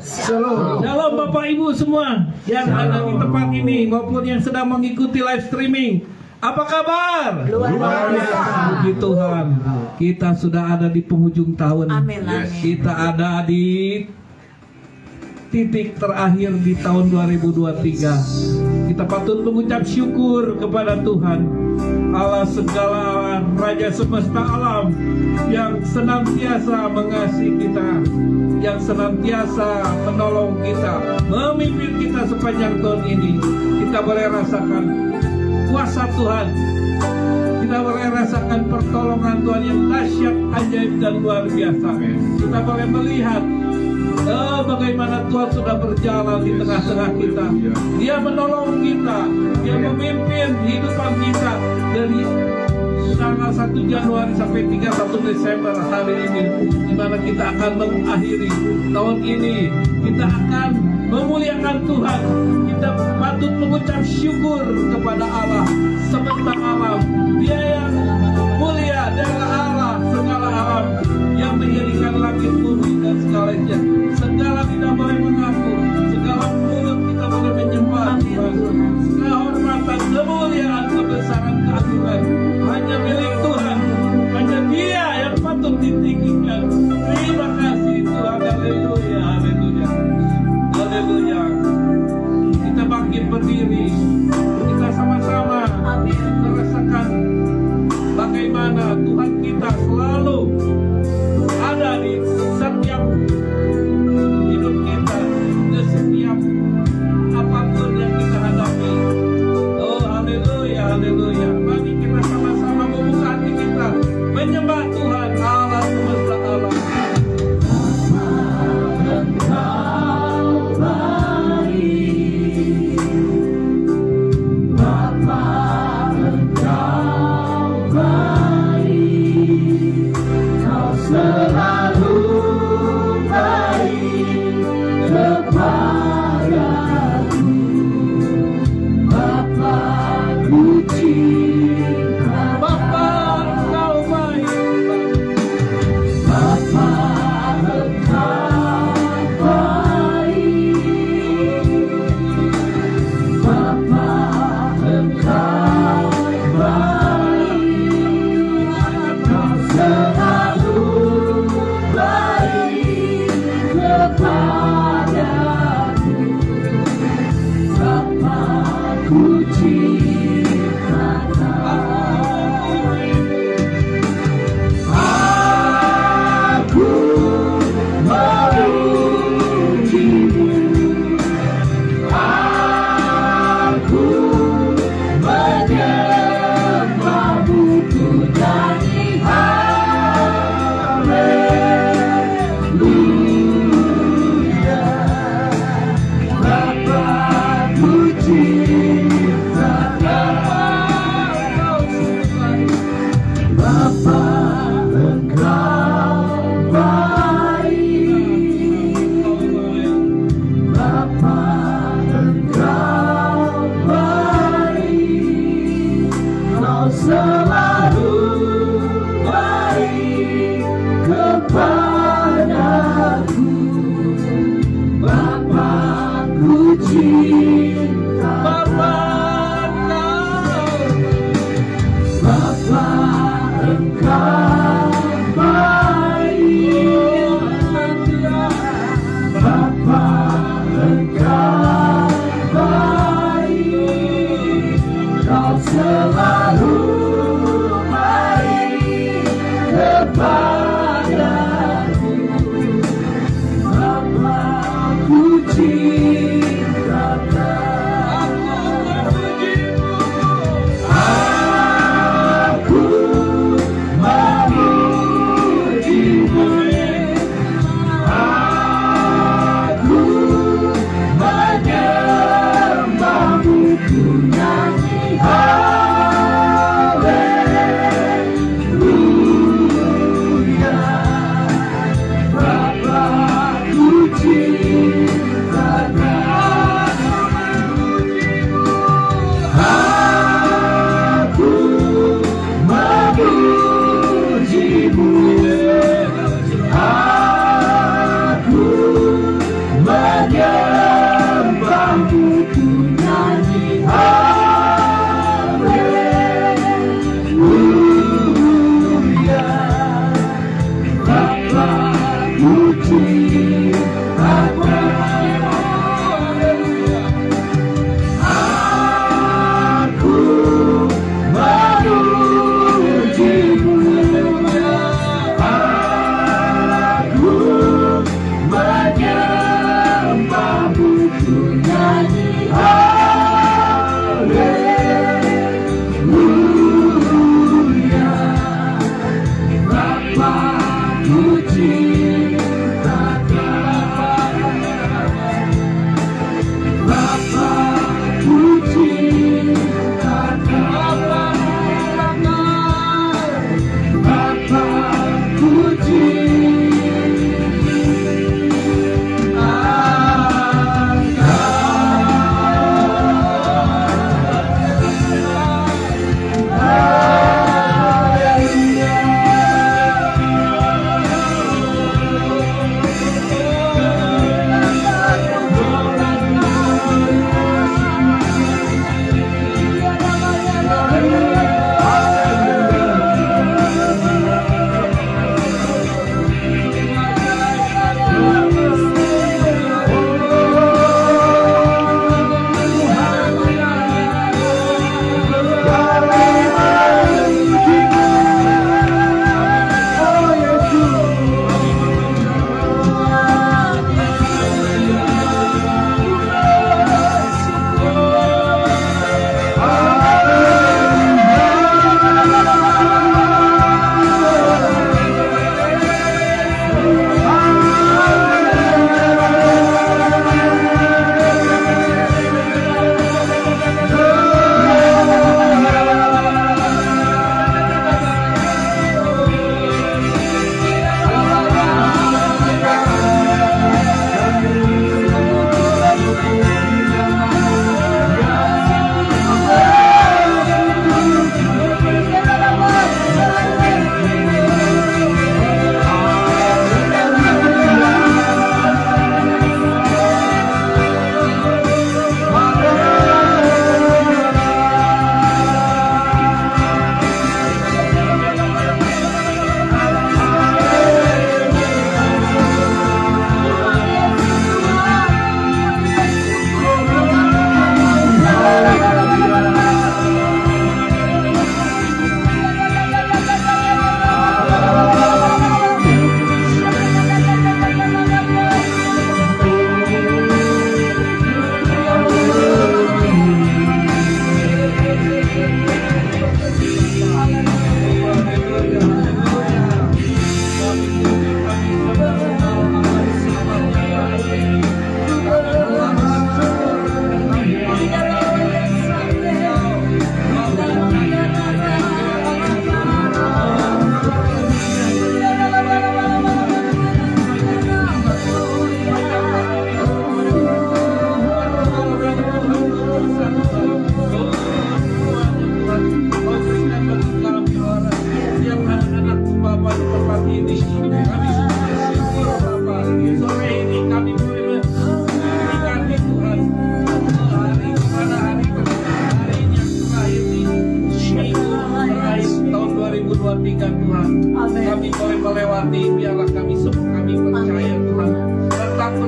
Shalom Bapak Ibu semua yang ada di tempat ini maupun yang sedang mengikuti live streaming. Apa kabar? Luar biasa. Puji Tuhan, kita sudah ada di penghujung tahun. Amin, amin. Kita ada di titik terakhir di tahun 2023. Kita patut mengucap syukur kepada Tuhan, Allah segala Raja semesta alam, yang senantiasa mengasihi kita, yang senantiasa menolong kita, memimpin kita sepanjang tahun ini. Kita boleh rasakan kuasa Tuhan, kita boleh rasakan pertolongan Tuhan yang dahsyat, ajaib dan luar biasa. Kita boleh melihat bagaimana Tuhan sudah berjalan di tengah-tengah kita. Dia menolong kita, Dia memimpin kehidupan kita dari tanggal 1 Januari sampai 31 Desember hari ini, di mana kita akan mengakhiri tahun ini. Kita akan memuliakan Tuhan. Kita patut mengucap syukur kepada Allah semesta alam. Dia yang mulia, Dia Allah segala alam, yang menjadikan langit, bumi dan segalanya. Segala kita boleh mengaku, segala mulut kita boleh menyembah Tuhan. Segala hormatan, kemuliaan, kebesaran, keagungan hanya milik Tuhan. Hanya Dia yang patut ditinggikan. Terima kasih Tuhan. Haleluya, haleluya, haleluya. Kita bangkit berdiri, kita sama-sama merasakan bagaimana Tuhan kita selalu ada di setiap hidup kita, di setiap apapun yang kita hadapi. Oh haleluya, haleluya. Mari kita sama-sama membuka hati kita, menyembah Tuhan Allah semesta alam. Selalu baik kepadaku, Bapa ku cinta. Bapa Engkau baik, Bapa Engkau baik, Bapa Engkau baik, Kau selalu baik kepadaku, Bapa ku cinta. Aku memujimu, aku menyembahmu, ku nyanyi haleluya.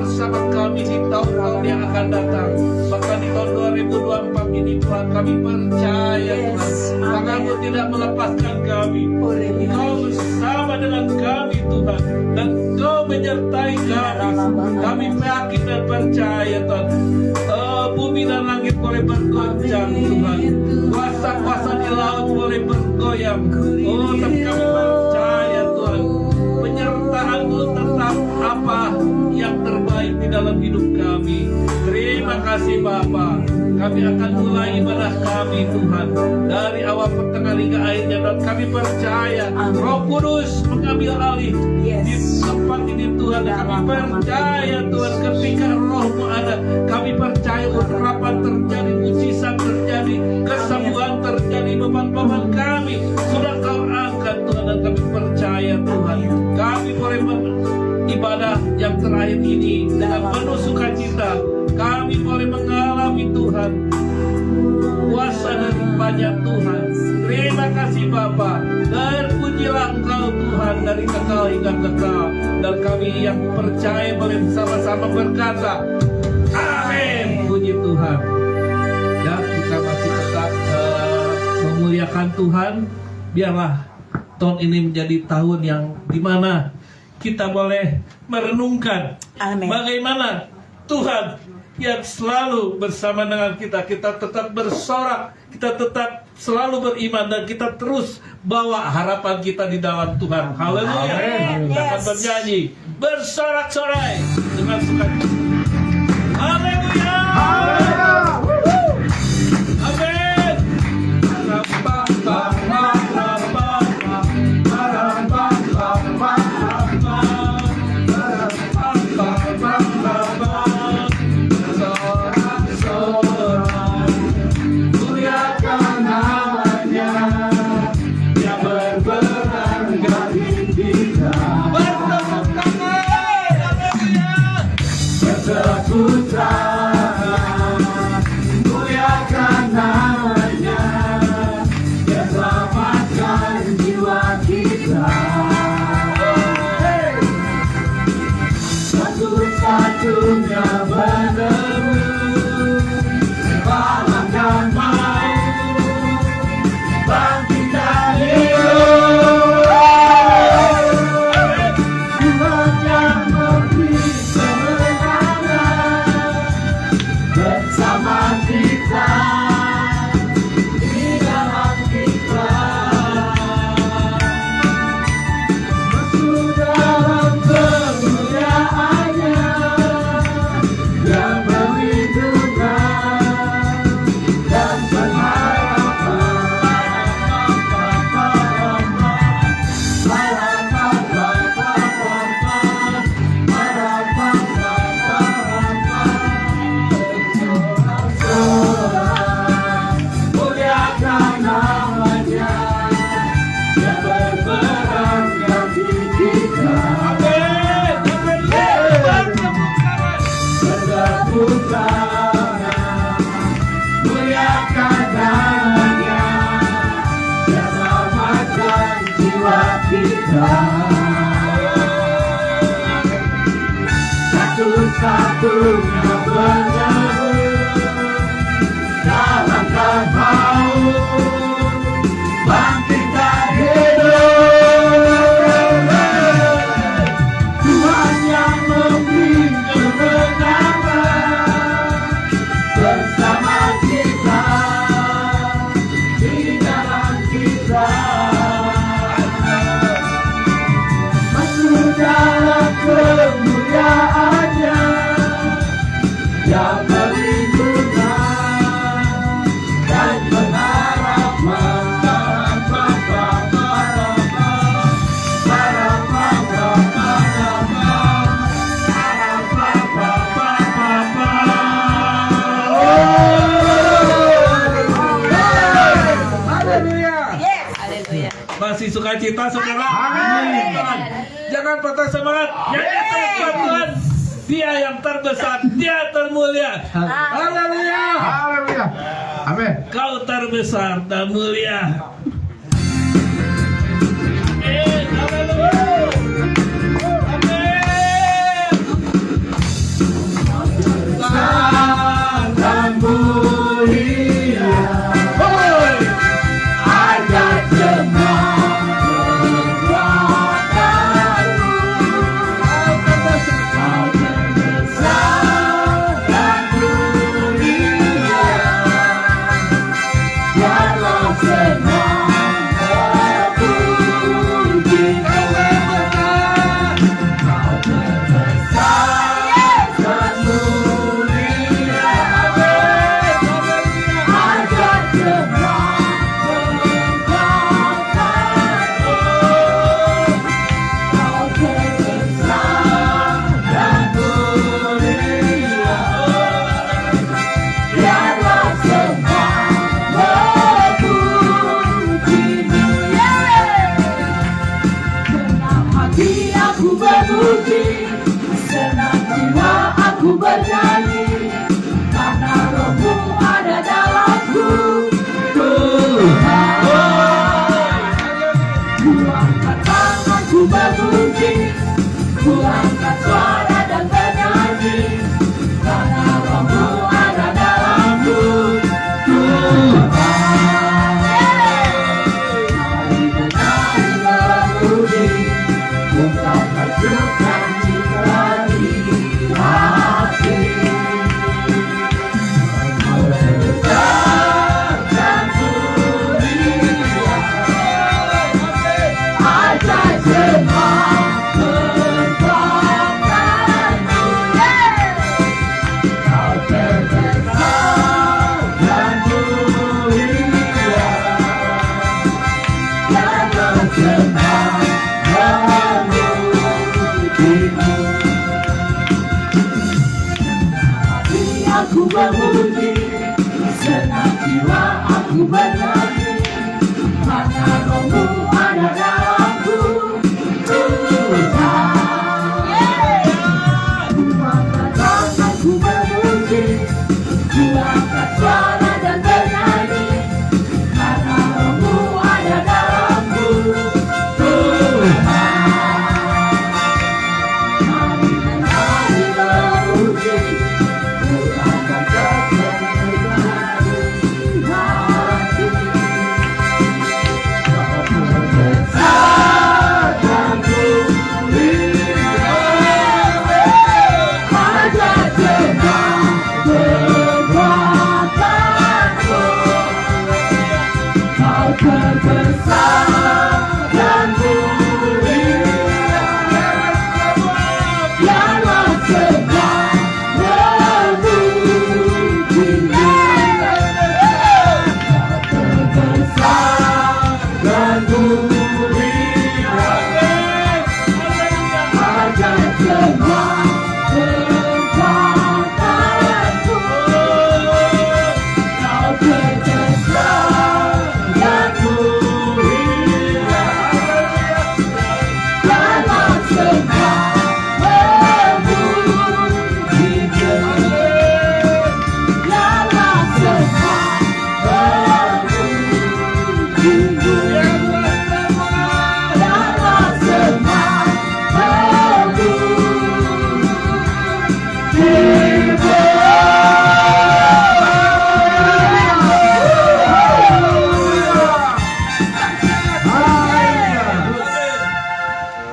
bersama kami di tahun-tahun yang akan datang. Bahkan di tahun 2024 ini Tuhan, kami percaya Tuhan, Tangan-Mu tidak melepaskan kami. Engkau bersama dengan kami Tuhan, dan Engkau menyertai kami. Kami yakin dan percaya Tuhan, bumi dan langit boleh bergoncang Tuhan, kuasa-kuasa di laut boleh bergoyang. Oh, tapi kami percaya Tuhan, penyertaan-Mu tetap apa yang terbaik di dalam hidup kami. Terima kasih Bapa. Kami akan mulai ibadah kami Tuhan dari awal pertengahan hingga akhirnya, dan kami percaya Roh Kudus mengambil alih di tempat ini Tuhan. Dan kami percaya Tuhan, ketika Roh-Mu ada, kami percaya urapan terjadi, mujizat terjadi, kesembuhan terjadi. Beban-beban kami sudah Kau angkat Tuhan, dan kami percaya Tuhan, kami boleh ibadah yang terakhir ini dengan penuh sukacita. Kami boleh mengalami Tuhan kuasa daripada Tuhan. Terima kasih Bapa. Terpujilah Engkau Tuhan dari kekal hingga kekal. Dan kami yang percaya boleh bersama-sama berkata amin. Puji Tuhan. Dan kita masih tetap memuliakan Tuhan. Biarlah tahun ini menjadi tahun yang dimana kita boleh merenungkan bagaimana Tuhan yang selalu bersama dengan kita. Kita tetap bersorak, kita tetap selalu beriman, dan kita terus bawa harapan kita di dalam Tuhan. Haleluya. Kita akan bernyanyi bersorak-sorai dengan sukacita. Haleluya. Amin. Satu-satunya penebus dalam maut, bangkitkan hidup. Tuhan yang memberi kemenangan bersama kita, di dalam kita. Masuk dalam kemuliaannya yang melindungan dan berharapan. Masih sukacita saudara? Amin. Jangan patah semangat. Nyanyikan Tuhan. Dia yang terbesar, Dia termulia. Haleluya. Haleluya. Amin. Kau terbesar dan mulia. Amin. Haleluya. Amin. aku bernyanyi, karena Roh-Mu ada dalamku. Tuhan, ku angkat tangan, ku berpuji, ku angkat suara dan bernyanyi, karena Roh-Mu ada dalamku. Tuhan, mari bernyanyi memuji, ungkapkan sukacita di hati. Besarkan pujian, ajaib sembah kekuatanmu. Kau terbesar dan mulia, dan bersembah memujimu. Hati aku memuji, senang jiwa aku bernyanyi, karena Roh-Mu ada dalamku. Tuhan, ku angkat tangan, ku memuji, ku angkat suara dan bernyanyi, karena Roh-Mu ada dalamku. Tuhan, mari bernyanyi memuji, ku angkat tangan di hati. Kau terbesar dan mulia, ajaib sembah kekuatanmu. Kau terbesar dan mulia, biarlah sembah memujimu. Kau terbesar dan mulia, ajaib sembah kekuatanmu. Kau terbesar dan mulia, biarlah sembah memujimu. Biarlah sembah memujimu. Biarlah sembah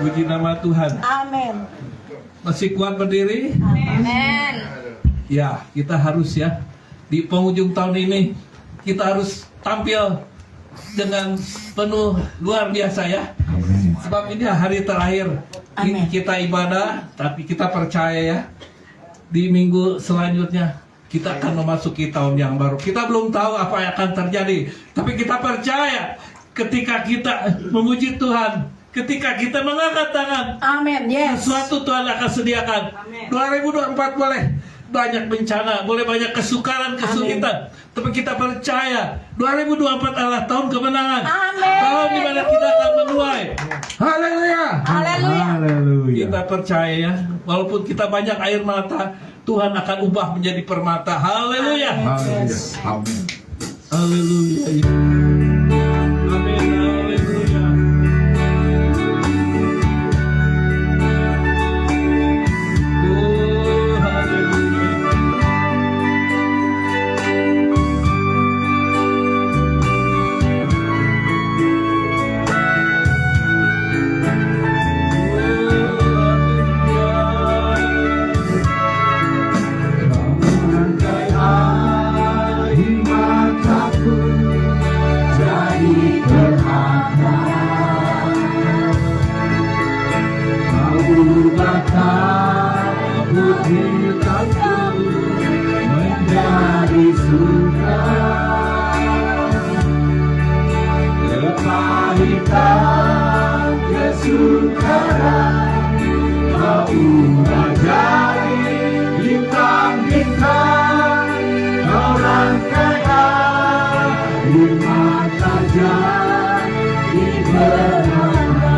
Puji nama Tuhan. Amin. Masih kuat berdiri? Amin. Ya, kita harus ya. Di penghujung tahun ini kita harus tampil dengan penuh luar biasa ya. Sebab ini hari terakhir Amin. kita ibadah, tapi kita percaya ya. Di minggu selanjutnya kita akan memasuki tahun yang baru. Kita belum tahu apa yang akan terjadi, tapi kita percaya ketika kita memuji Tuhan, ketika kita mengangkat tangan, Amin. Yes. sesuatu Tuhan akan sediakan. Amin. 2024 boleh banyak bencana, boleh banyak kesukaran, kesulitan, tapi kita percaya 2024 adalah tahun kemenangan. Amin. Tahun di mana kita akan menuai. Haleluya. Haleluya. Kita percaya ya, walaupun kita banyak air mata, Tuhan akan ubah menjadi permata. Haleluya. Amin. Amin. Haleluya. Amin. Haleluya. Oh, haleluya. Rangkai air mataku jadi terangkat. Kau ubahkan hitamku menjadi suka. Kepahitan kesukaran kau ubah jadi bintang-bintang. Kau rangkai air mata jadi berwarna.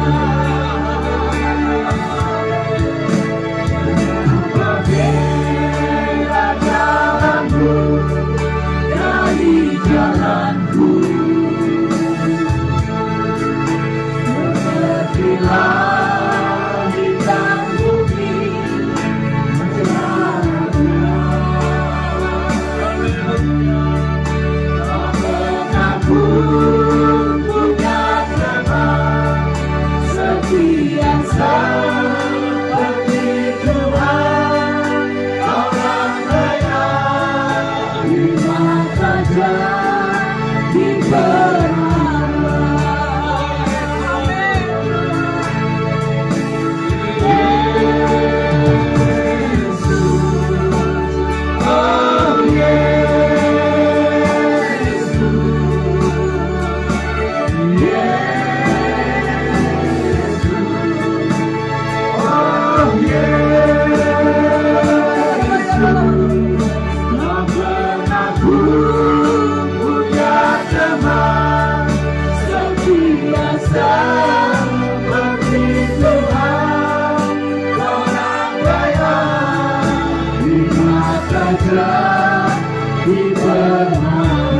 jadi benar.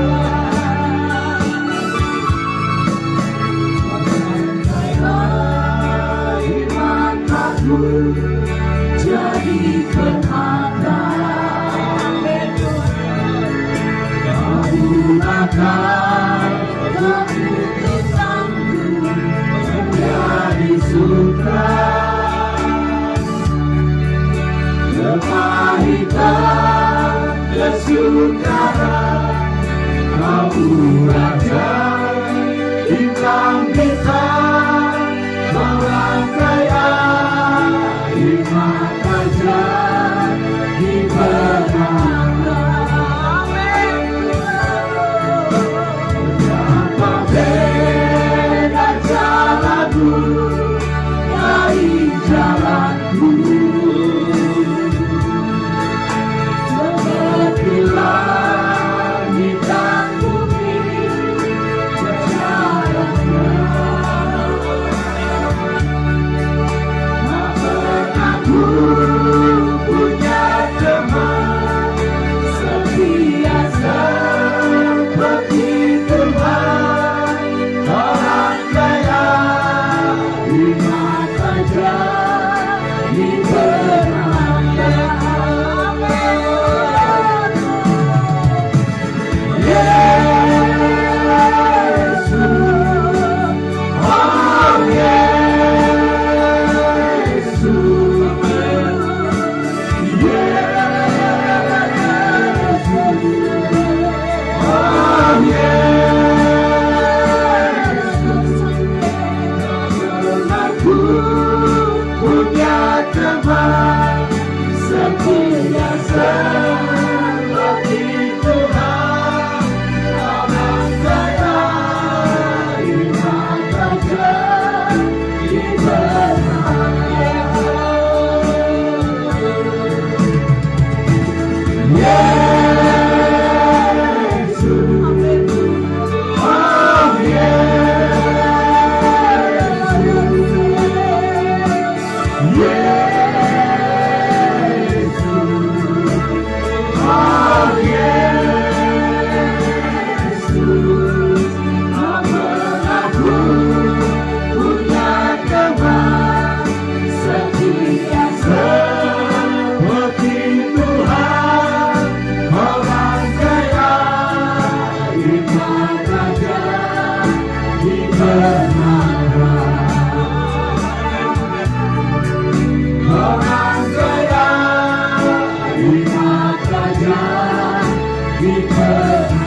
Iman aku jadi kenyataan. Gunakan keputusanku menjadi sutra. Kepahitan, kesukaran, kau raja bintang bintang, merangkai iman raja di benang. Betapa beda jalanku dari jalanku. Langit dan bumi berjalannya. Maafkan aku punya teman setia seperti Tuhan. Orang kaya iman saja di benangnya. Punya teman setia seperti Tuhan. Orang kaya iman saja di benangnya. Yesus, oh Orang kaya iman saja di benangnya. Orang kaya iman saja di benangnya.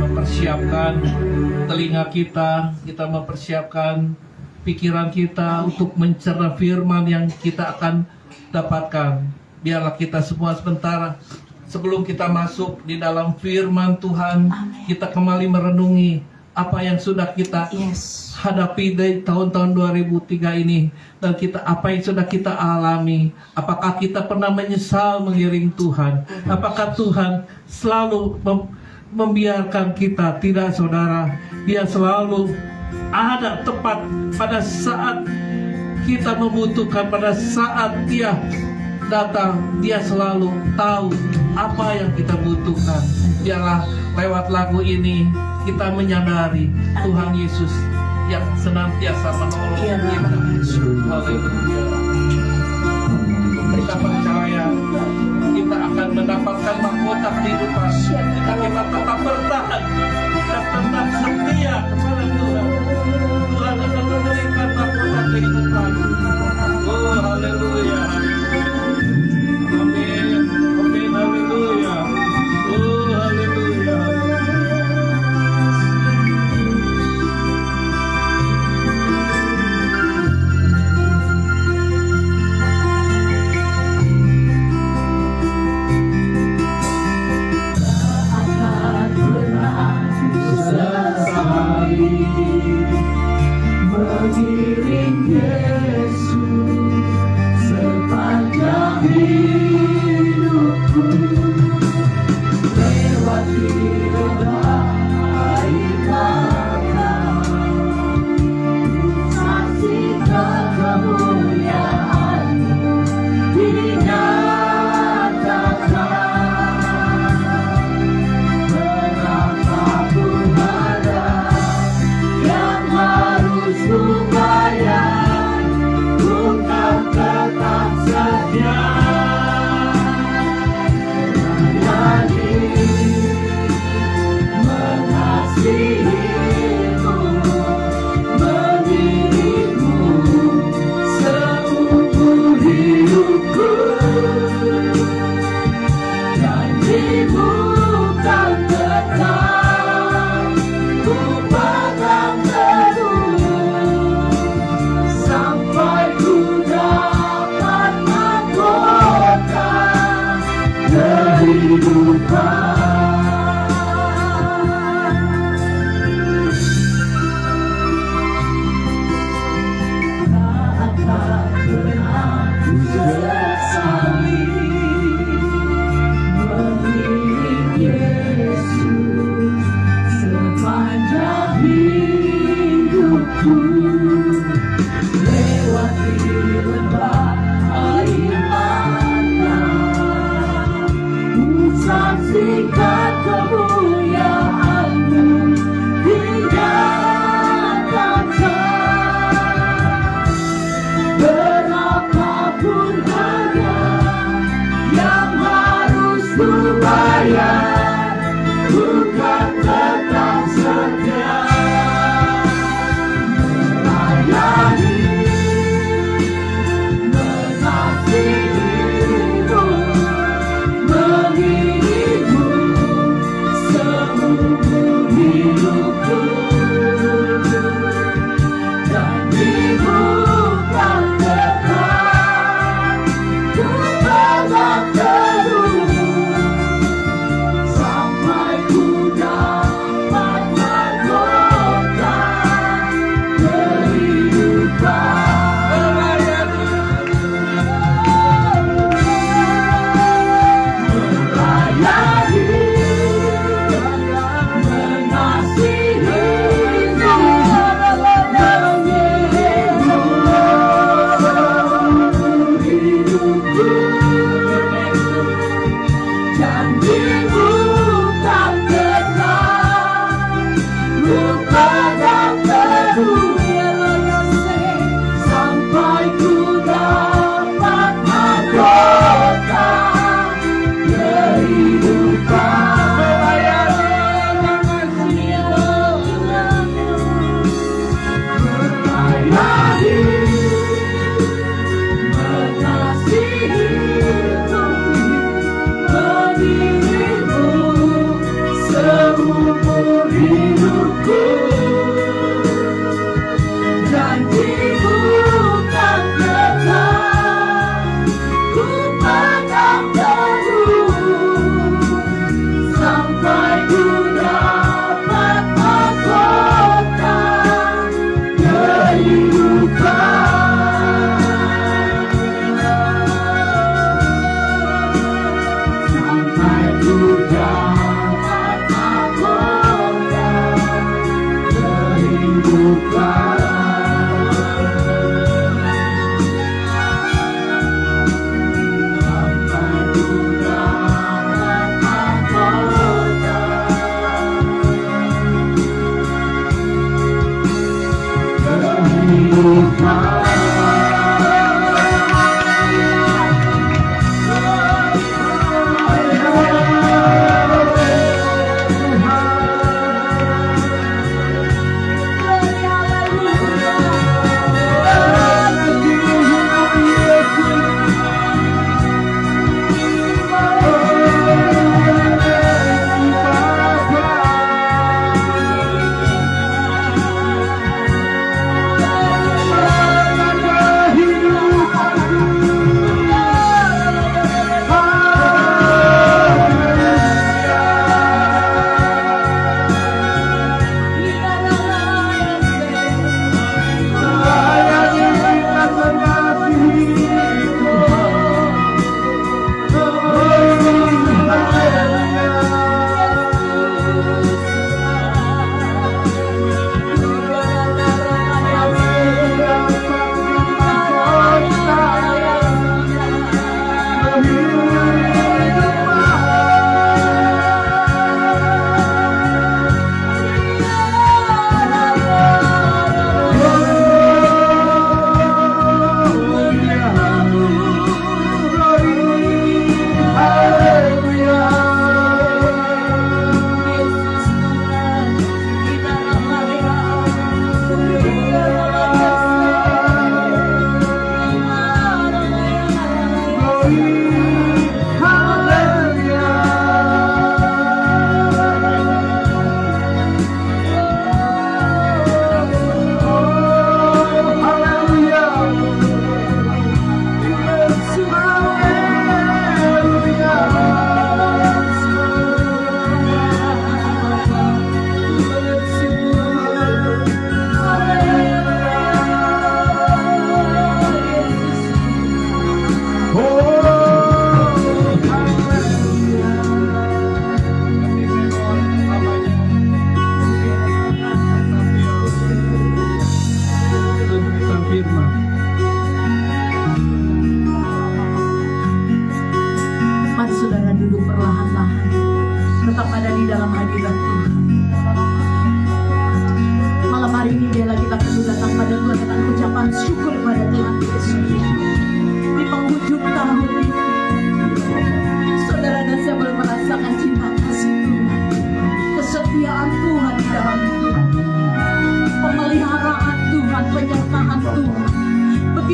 mempersiapkan telinga kita mempersiapkan pikiran kita untuk mencerna firman yang kita akan dapatkan. Biarlah kita semua sebentar sebelum kita masuk di dalam firman Tuhan, kita kembali merenungi apa yang sudah kita Yes. hadapi dari tahun-tahun 2003 ini, dan apa yang sudah kita alami. Apakah kita pernah menyesal mengiring Tuhan? Apakah Tuhan selalu membiarkan kita? Tidak, saudara. Dia selalu ada tepat pada saat kita membutuhkan, pada saat Dia datang. Dia selalu tahu apa yang kita butuhkan. Biarlah lewat lagu ini kita menyadari Tuhan Yesus yang senantiasa menolong kita. Haleluya. Kita percaya kita akan mendapatkan mahkota kehidupan jika kita tetap bertahan dan tetap setia kepada Tuhan. Tuhan akan memberikan mahkota kehidupan. Oh, haleluya. Amin. Amin. Haleluya. Oh, haleluya. akan pernah sesali mengiring Yesus sepanjang hidupku, lewati redha air mata, saksikan kemuliaan-Mu dinyatakan. Yang harus ku bayar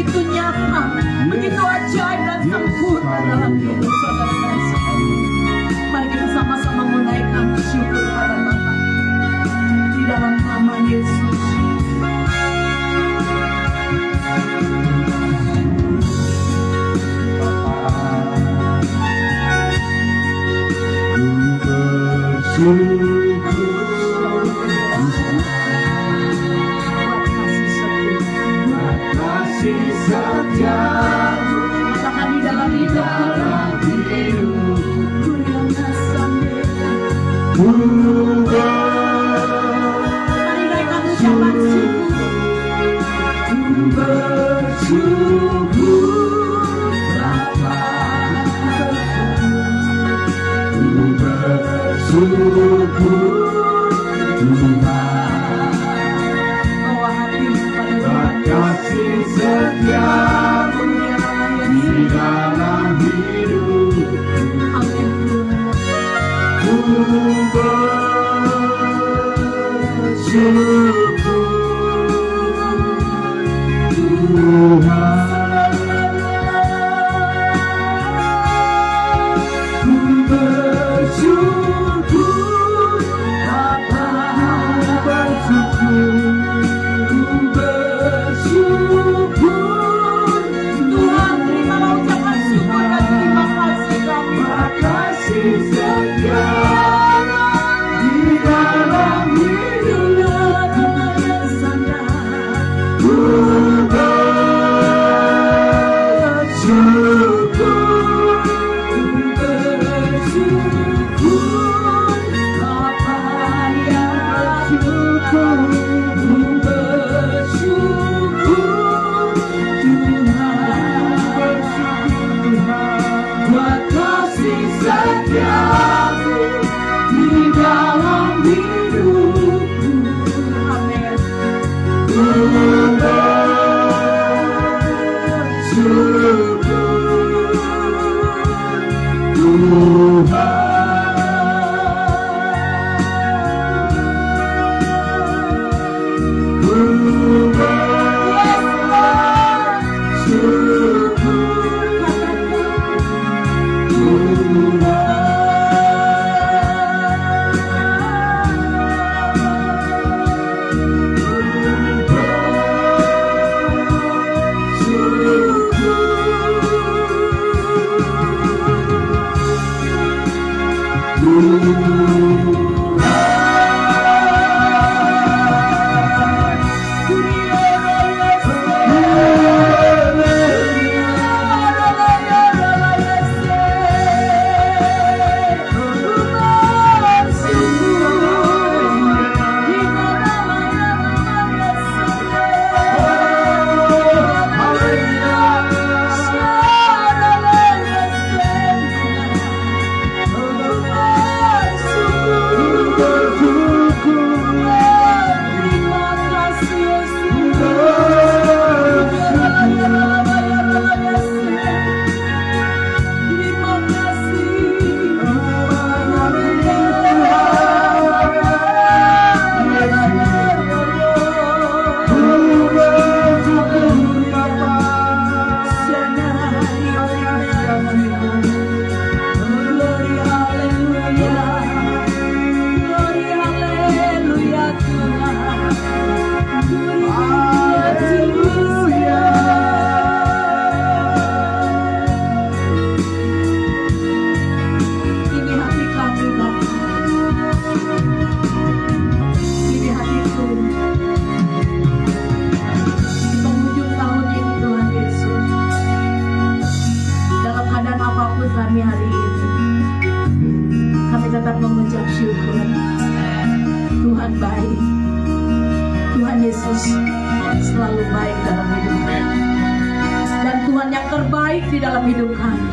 begitu nyata, begitu ajaib dan sempurna dalam hidup saudara dan saudara. Mari kita sama-sama menaikkan syukur pada Bapa di dalam nama Yesus. kasih setiamu Katakan di dalam hidup mari naikkan ucapan syukur. bersyukur Bapa, bersyukur Tuhan, Bawa hati pada Tuhan. kasih setiamu di dalam hidup. Amin. Tuhan, terimalah ucapan syukur dan terima kasih kami. Kasih setiamu di dalam hidup. Kasih setiamu di dalam hidupku. Amin. selalu baik dalam hidup kami. Dan Tuhan yang terbaik di dalam hidup kami,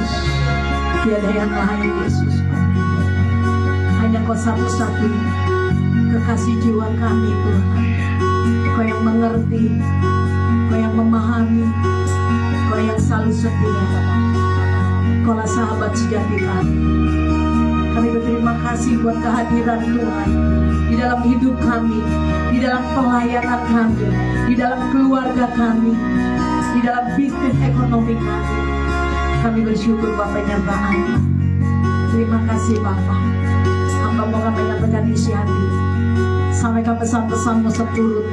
tiada yang lain Yesus. Hanya Kau satu-satunya kekasih jiwa kami Tuhan. Kau yang mengerti, Kau yang memahami, Kau yang selalu setia. Kaulah sahabat sejati kami. Kami berterima kasih buat kehadiran Tuhan di dalam hidup kami, di dalam pelayanan kami, di dalam keluarga kami. di dalam bisnis ekonomi kami. Kami bersyukur Bapak penyertaan. Terima kasih Bapak. Hamba mohon menyampaikan isi hati. Sampaikan pesan-pesanmu seturut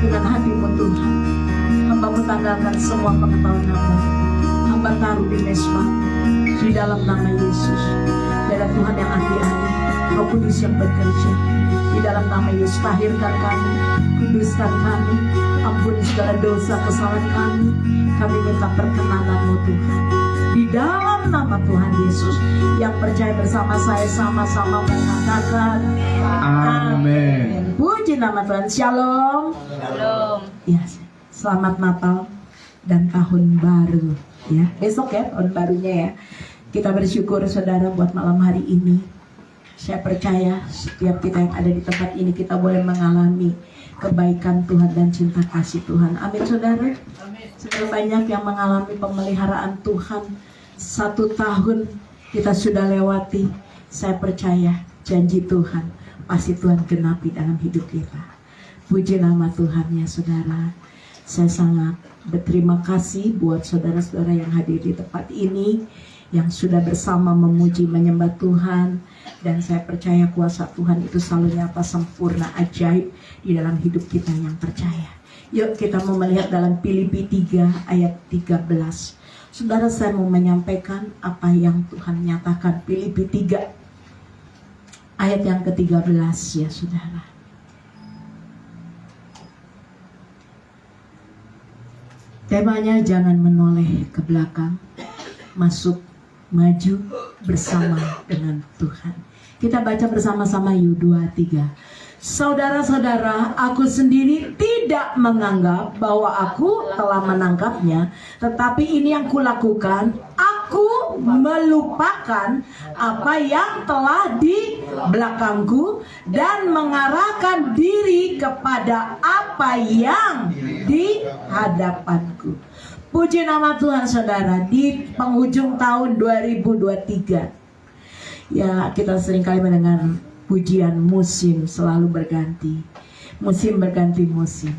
dengan hatimu Tuhan. Hamba tanggalkan semua pengetahuan hamba. Hamba taruh di mesbah di dalam nama Yesus. Biarlah Tuhan yang ahli-ahli, Roh Kudus yang bekerja di dalam nama Yesus. Tahirkan kami, kuduskan kami, ampuni segala dosa kesalahan kami. Kami minta perkenanan-Mu Tuhan. Di dalam nama Tuhan Yesus, yang percaya bersama saya sama-sama mengatakan Amin. Puji nama Tuhan. Shalom. Shalom. Ya, selamat Natal dan tahun baru. Ya, besok ya tahun barunya ya. Kita bersyukur saudara buat malam hari ini. Saya percaya setiap kita yang ada di tempat ini kita boleh mengalami kebaikan Tuhan dan cinta kasih Tuhan. Amin saudara. Sudah banyak yang mengalami pemeliharaan Tuhan. 1 tahun kita sudah lewati. Saya percaya janji Tuhan pasti Tuhan genapi dalam hidup kita. Puji nama Tuhan ya saudara. Saya sangat berterima kasih buat saudara-saudara yang hadir di tempat ini, yang sudah bersama memuji menyembah Tuhan. Dan saya percaya kuasa Tuhan itu selalu nyata, sempurna, ajaib di dalam hidup kita yang percaya. Yuk kita mau melihat dalam Filipi 3 ayat 13. Saudara, saya mau menyampaikan apa yang Tuhan nyatakan. Filipi 3 ayat yang ke-13 ya saudara. Temanya jangan menoleh ke belakang, maju bersama dengan Tuhan. Kita baca bersama-sama yuk 2, 3. Saudara-saudara, aku sendiri tidak menganggap bahwa aku telah menangkapnya, tetapi ini yang kulakukan, aku melupakan apa yang telah di belakangku dan mengarahkan diri kepada apa yang di hadapanku. Puji nama Tuhan saudara, di penghujung tahun 2023. Ya, kita seringkali mendengar pujian musim selalu berganti. Musim berganti musim.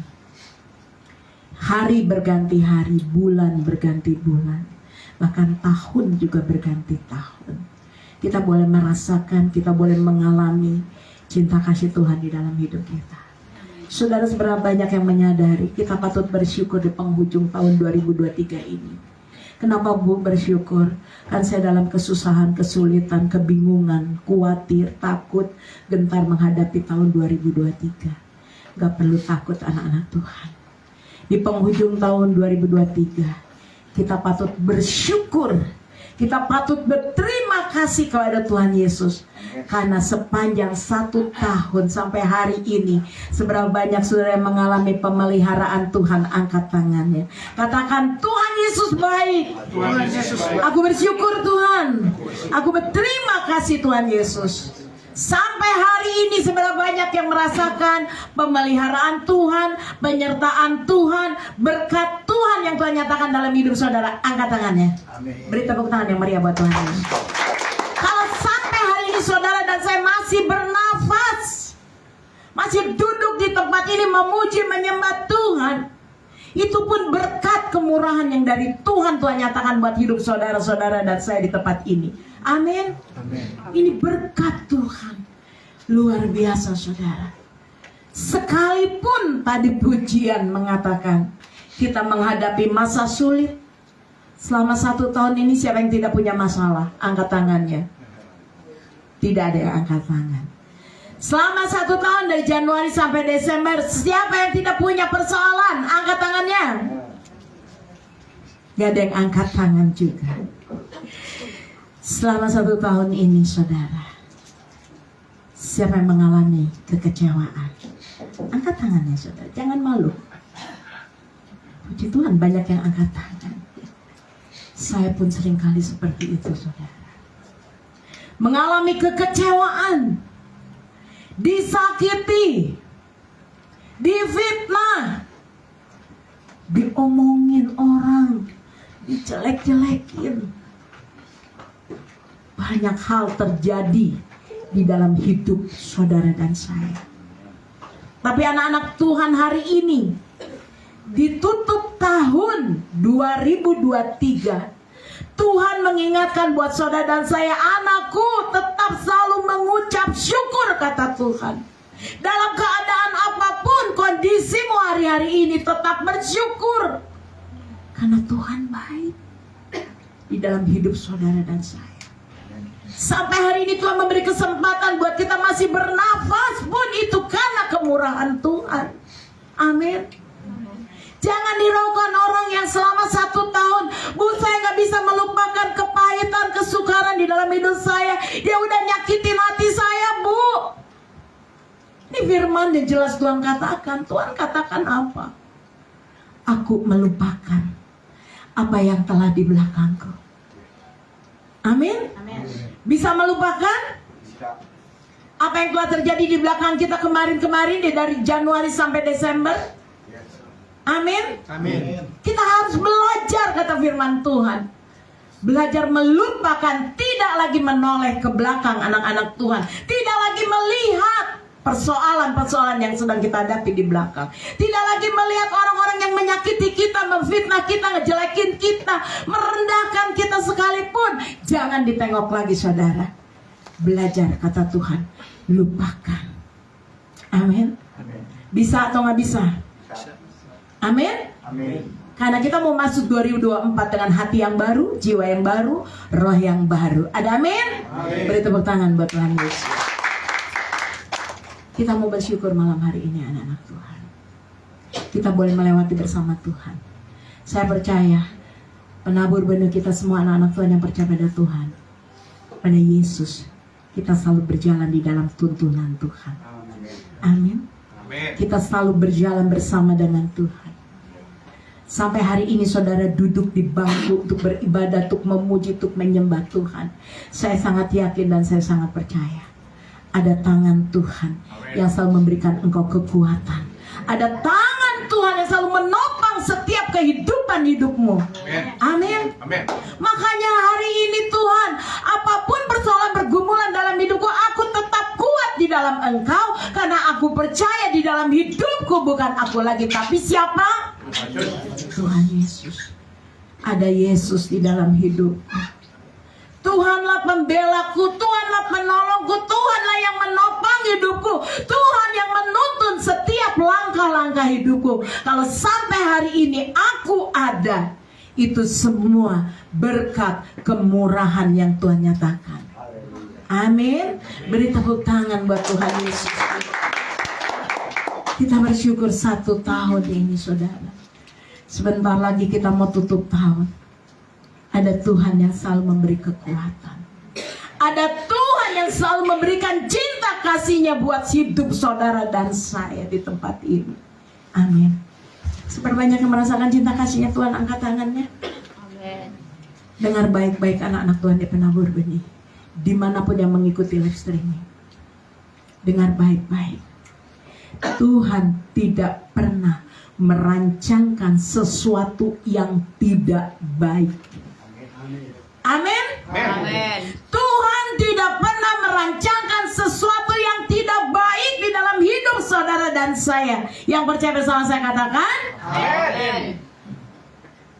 Hari berganti hari, bulan berganti bulan. Bahkan tahun juga berganti tahun. Kita boleh merasakan, kita boleh mengalami cinta kasih Tuhan di dalam hidup kita. Saudara, seberapa banyak yang menyadari kita patut bersyukur di penghujung tahun 2023 ini. Kenapa Bu bersyukur? Kan saya dalam kesusahan, kesulitan, kebingungan, khawatir, takut, gentar menghadapi tahun 2023. Gak perlu takut anak-anak Tuhan. Di penghujung tahun 2023, kita patut bersyukur. Kita patut berterima kasih kepada Tuhan Yesus. Karena sepanjang 1 tahun sampai hari ini, seberapa banyak saudara yang mengalami pemeliharaan Tuhan, angkat tangannya. Katakan, Tuhan Yesus baik. Tuhan Yesus baik. Aku bersyukur Tuhan. Aku berterima kasih Tuhan Yesus. Sampai hari ini seberapa banyak yang merasakan pemeliharaan Tuhan, penyertaan Tuhan, berkat Tuhan yang Tuhan nyatakan dalam hidup saudara. Angkat tangannya. Beri tepuk tangan yang meriah buat Tuhan Yesus. Kalau sampai hari ini saudara dan saya masih bernafas, masih duduk di tempat ini memuji menyembah Tuhan, itu pun berkat kemurahan yang dari Tuhan nyatakan buat hidup saudara-saudara dan saya di tempat ini. Amin. Ini berkat Tuhan. Luar biasa saudara. Sekalipun tadi pujian mengatakan kita menghadapi masa sulit. Selama 1 tahun ini siapa yang tidak punya masalah? Angkat tangannya. Tidak ada yang angkat tangan. Selama 1 tahun dari Januari sampai Desember, siapa yang tidak punya persoalan? Angkat tangannya. Gak ada yang angkat tangan juga. Selama 1 tahun ini saudara, siapa yang mengalami kekecewaan? Angkat tangannya saudara, jangan malu. Puji Tuhan banyak yang angkat tangan. Saya pun seringkali seperti itu saudara. Mengalami kekecewaan, disakiti, difitnah, diomongin orang, dijelek-jelekin. Banyak hal terjadi di dalam hidup saudara dan saya. Tapi anak-anak Tuhan hari ini ditutup tahun 2023, Tuhan mengingatkan buat saudara dan saya, anakku tetap selalu mengucap syukur, kata Tuhan. Dalam keadaan apapun kondisimu hari-hari ini, tetap bersyukur. Karena Tuhan baik di dalam hidup saudara dan saya. Sampai hari ini Tuhan memberi kesempatan buat kita masih bernafas pun itu karena kemurahan Tuhan. Amin. Jangan diraukan orang yang selama 1 tahun, Bu, saya gak bisa melupakan kepahitan, kesukaran di dalam hidup saya. Dia udah nyakitin hati saya, Bu. Ini firman yang jelas Tuhan katakan. Tuhan katakan apa? Aku melupakan apa yang telah di belakangku. Amin. Bisa melupakan apa yang telah terjadi di belakang kita kemarin-kemarin, dari Januari sampai Desember. Amin. Kita harus belajar, kata firman Tuhan. Belajar melupakan, tidak lagi menoleh ke belakang anak-anak Tuhan. Tidak lagi melihat persoalan-persoalan yang sedang kita hadapi di belakang. Tidak lagi melihat orang-orang yang menyakiti kita, memfitnah kita, ngejelekin kita, merendahkan kita sekalipun. Jangan ditengok lagi, saudara. Belajar, kata Tuhan, lupakan. Amin. Bisa atau nggak bisa? Amin. Karena kita mau masuk 2024 dengan hati yang baru, jiwa yang baru, roh yang baru. Ada amin? Beri tepuk tangan buat Tuhan Yesus. Kita mau bersyukur malam hari ini, anak-anak Tuhan. Kita boleh melewati bersama Tuhan. Saya percaya penabur benih kita semua, anak-anak Tuhan yang percaya pada Tuhan, pada Yesus, kita selalu berjalan di dalam tuntunan Tuhan. Amin. Kita selalu berjalan bersama dengan Tuhan. Sampai hari ini saudara duduk di bangku untuk beribadah, untuk memuji, untuk menyembah Tuhan. Saya sangat yakin dan saya sangat percaya ada tangan Tuhan yang selalu memberikan engkau kekuatan. Ada tangan Tuhan yang selalu menopang setiap kehidupan hidupmu. Amin. Makanya hari ini Tuhan, apapun persoalan pergumulan dalam hidupku, aku tetap kuat di dalam Engkau, karena aku percaya di dalam hidupku bukan aku lagi, tapi siapa? Tuhan Yesus. Ada Yesus di dalam hidupku. Tuhanlah pembelaku, Tuhanlah penolongku, Tuhanlah yang menopang hidupku, Tuhan yang menuntun setiap langkah-langkah hidupku. Kalau sampai hari ini aku ada, itu semua berkat kemurahan yang Tuhan nyatakan. Amin. Beri tepuk tangan buat Tuhan Yesus. Kita bersyukur 1 tahun ini, saudara. Sebentar lagi kita mau tutup tahun. Ada Tuhan yang selalu memberi kekuatan. Ada Tuhan yang selalu memberikan cinta kasih-Nya buat hidup saudara dan saya di tempat ini. Amin. Seperbanyak yang merasakan cinta kasih-Nya Tuhan, angkat tangannya. Amin. Dengar baik-baik anak-anak Tuhan di penabur benih, dimanapun yang mengikuti live streaming. Dengar baik-baik. Tuhan tidak pernah merancangkan sesuatu yang tidak baik. Amin. Tuhan tidak pernah merancangkan sesuatu yang tidak baik di dalam hidup saudara dan saya. Yang percaya bersama saya katakan amin.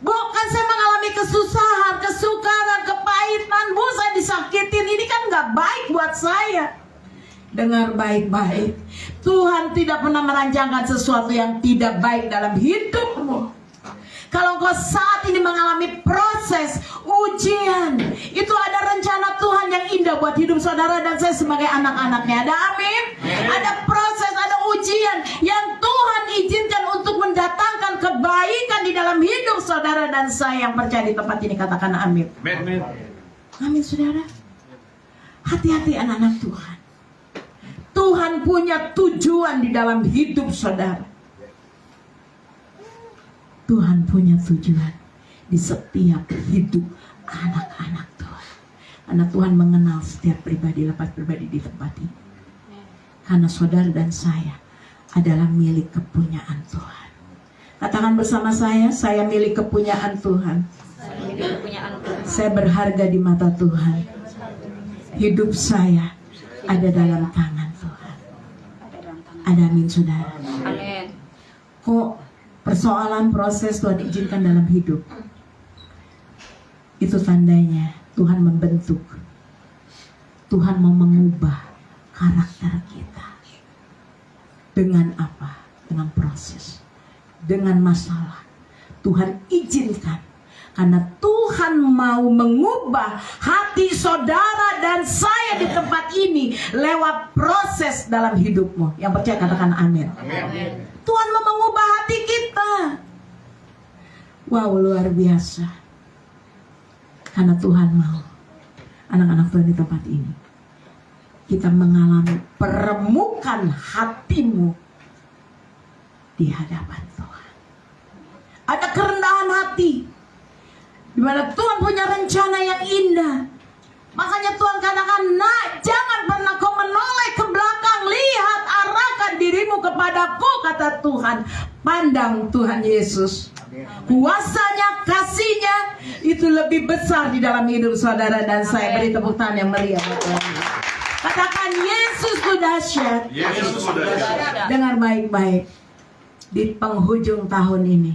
Bukan saya mengalami kesusahan, kesukaran, kepahitan, Bu, saya disakitin, ini kan gak baik buat saya. Dengar baik-baik, Tuhan tidak pernah merancangkan sesuatu yang tidak baik dalam hidupmu. Kalau kau saat ini mengalami proses ujian, itu ada rencana Tuhan yang indah buat hidup saudara dan saya sebagai anak-anaknya. Ada amin? Ada proses, ada ujian yang Tuhan izinkan untuk mendatangkan kebaikan di dalam hidup saudara dan saya yang percaya di tempat ini. Katakan amin. Amin, saudara. Hati-hati anak-anak Tuhan. Tuhan punya tujuan di dalam hidup saudara. Tuhan punya tujuan di setiap hidup anak-anak Tuhan. Karena Tuhan mengenal setiap pribadi, lepas pribadi di tempat ini. Karena saudara dan saya adalah milik kepunyaan Tuhan. Katakan bersama saya milik kepunyaan Tuhan. Saya berharga di mata Tuhan. Hidup saya ada dalam tangan Tuhan. Ada amin, saudara. Amin. Kok persoalan proses Tuhan izinkan dalam hidup, itu tandanya Tuhan membentuk, Tuhan mau mengubah karakter kita. Dengan apa? Dengan proses, dengan masalah. Tuhan izinkan karena Tuhan mau mengubah hati saudara dan saya di tempat ini lewat proses dalam hidupmu. Yang percaya katakan amin. Amin. Tuhan mau mengubah hati kita. Wow, luar biasa. Karena Tuhan mau anak-anak Tuhan di tempat ini kita mengalami peremukan hatimu di hadapan Tuhan. Ada kerendahan hati di mana Tuhan punya rencana yang indah. Makanya Tuhan katakan, nak, jangan pernah kau menoleh ke belakang. Lihat, arahkan dirimu kepadaku, kata Tuhan. Pandang Tuhan Yesus. Kuasanya, kasihnya itu lebih besar di dalam hidup saudara dan saya. Beri tepuk tangan yang meriah. Katakan, Yesus ku dahsyat. Yesus sudah dahsyat. Dengar baik-baik. Di penghujung tahun ini,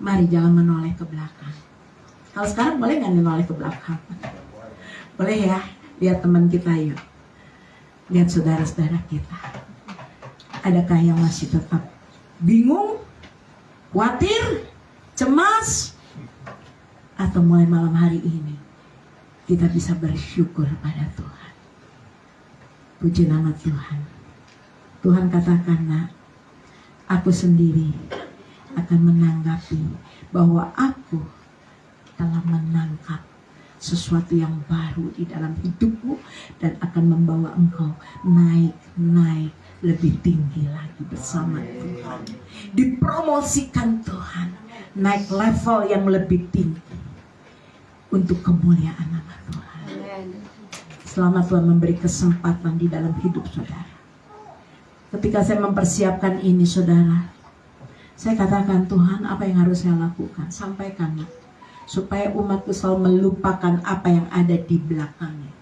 mari jangan menoleh ke belakang. Kalau sekarang boleh nggak menoleh ke belakang? Boleh ya, lihat teman kita yuk. Lihat saudara-saudara kita. Adakah yang masih tetap bingung, khawatir, cemas? Atau mulai malam hari ini kita bisa bersyukur pada Tuhan. Puji nama Tuhan. Tuhan katakan, nak, aku sendiri akan menanggapi bahwa aku telah menangkap sesuatu yang baru di dalam hidupmu dan akan membawa engkau naik lebih tinggi lagi bersama Tuhan. Dipromosikan Tuhan, naik level yang lebih tinggi untuk kemuliaan nama Tuhan. Selama Tuhan memberi kesempatan di dalam hidup saudara. Ketika saya mempersiapkan ini saudara, saya katakan, Tuhan, apa yang harus saya lakukan? Sampaikan, supaya umatku selalu melupakan apa yang ada di belakangnya.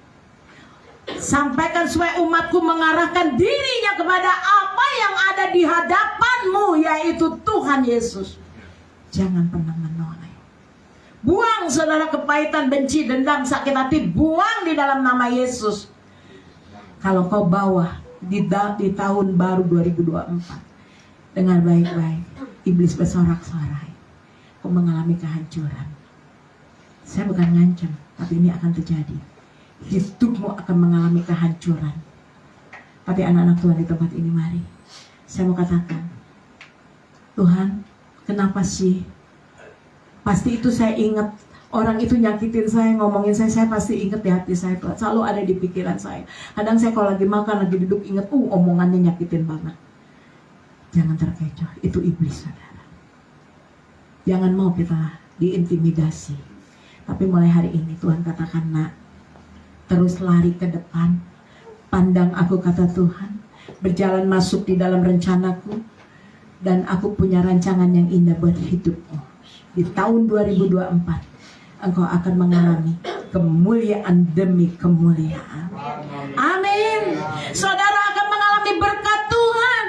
Sampaikan supaya umatku mengarahkan dirinya kepada apa yang ada di hadapanmu, yaitu Tuhan Yesus. Jangan pernah menoleh. Buang saudara kepahitan, benci, dendam, sakit hati, buang di dalam nama Yesus. Kalau kau bawa di tahun baru 2024, dengar baik-baik, iblis bersorak-sorai, kau mengalami kehancuran. Saya bukan ngancam, tapi ini akan terjadi. Hidupmu akan mengalami kehancuran. Tapi anak-anak Tuhan di tempat ini, mari saya mau katakan, Tuhan, kenapa sih? Pasti itu saya ingat, orang itu nyakitin saya, ngomongin saya pasti ingat di hati saya, selalu ada di pikiran saya. Kadang saya kalau lagi makan, lagi duduk ingat, omongannya nyakitin banget. Jangan terkecoh, itu iblis saudara. Jangan mau kita diintimidasi. Tapi mulai hari ini Tuhan katakan, nak, terus lari ke depan, pandang aku, kata Tuhan, berjalan masuk di dalam rencanaku, dan aku punya rancangan yang indah buat hidupmu. Di tahun 2024 engkau akan mengalami kemuliaan demi kemuliaan. Amin. Saudara akan mengalami berkat Tuhan.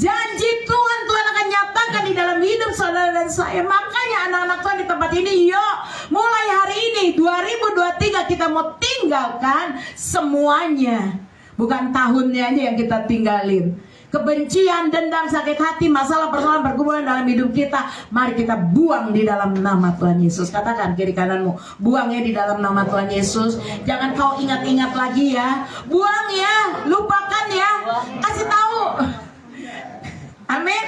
Janji Tuhan akan nyatakan di dalam hidup saudara dan saya. Makanya anak-anak Tuhan di tempat ini, yuk mulai hari ini 2023 kita mau tinggalkan semuanya. Bukan tahunnya aja yang kita tinggalin. Kebencian, dendam, sakit hati, masalah, persoalan, pergumulan dalam hidup kita, mari kita buang di dalam nama Tuhan Yesus. Katakan kiri kananmu, buangnya di dalam nama Tuhan Yesus. Jangan kau ingat-ingat lagi ya. Buang ya, lupakan ya. Kasih tahu. Amin.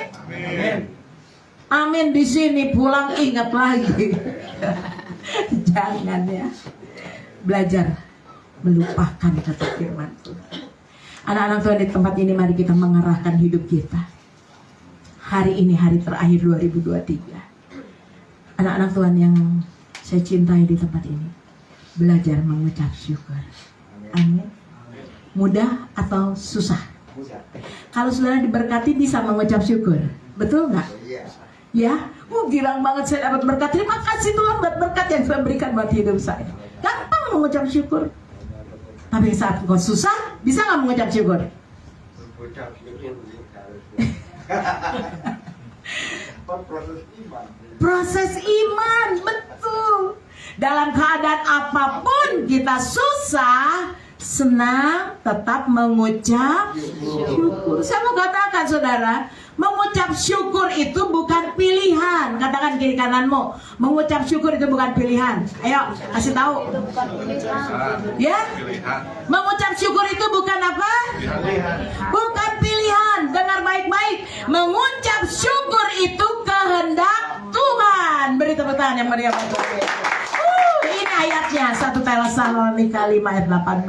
Amin. Di sini pulang ingat lagi. Jangan ya. Belajar melupakan kata firman Tuhan. Anak-anak Tuhan di tempat ini, mari kita mengarahkan hidup kita. Hari ini hari terakhir 2023. Anak-anak Tuhan yang saya cintai di tempat ini, belajar mengucap syukur. Amin. Mudah atau susah? Kalau saudara diberkati bisa mengucap syukur, betul nggak? Ya, girang banget saya dapat berkat. Terima kasih Tuhan buat berkat yang Tuhan berikan buat hidup saya. Gampang mengucap syukur. Tapi saat kau susah, bisa nggak mengucap syukur? Proses iman, betul. Dalam keadaan apapun kita susah, senang, tetap mengucap syukur. Saya mau katakan saudara, mengucap syukur itu bukan pilihan. Katakan kiri kananmu, mengucap syukur itu bukan pilihan. Ayo, kasih tahu. Ya, mengucap syukur itu bukan apa? Bukan pilihan. Dengar baik-baik. Mengucap syukur itu kehendak Tuhan. Beri tepuk tangan yang meriah. Ini ayatnya 1 Tesalonika 5 ayat 18.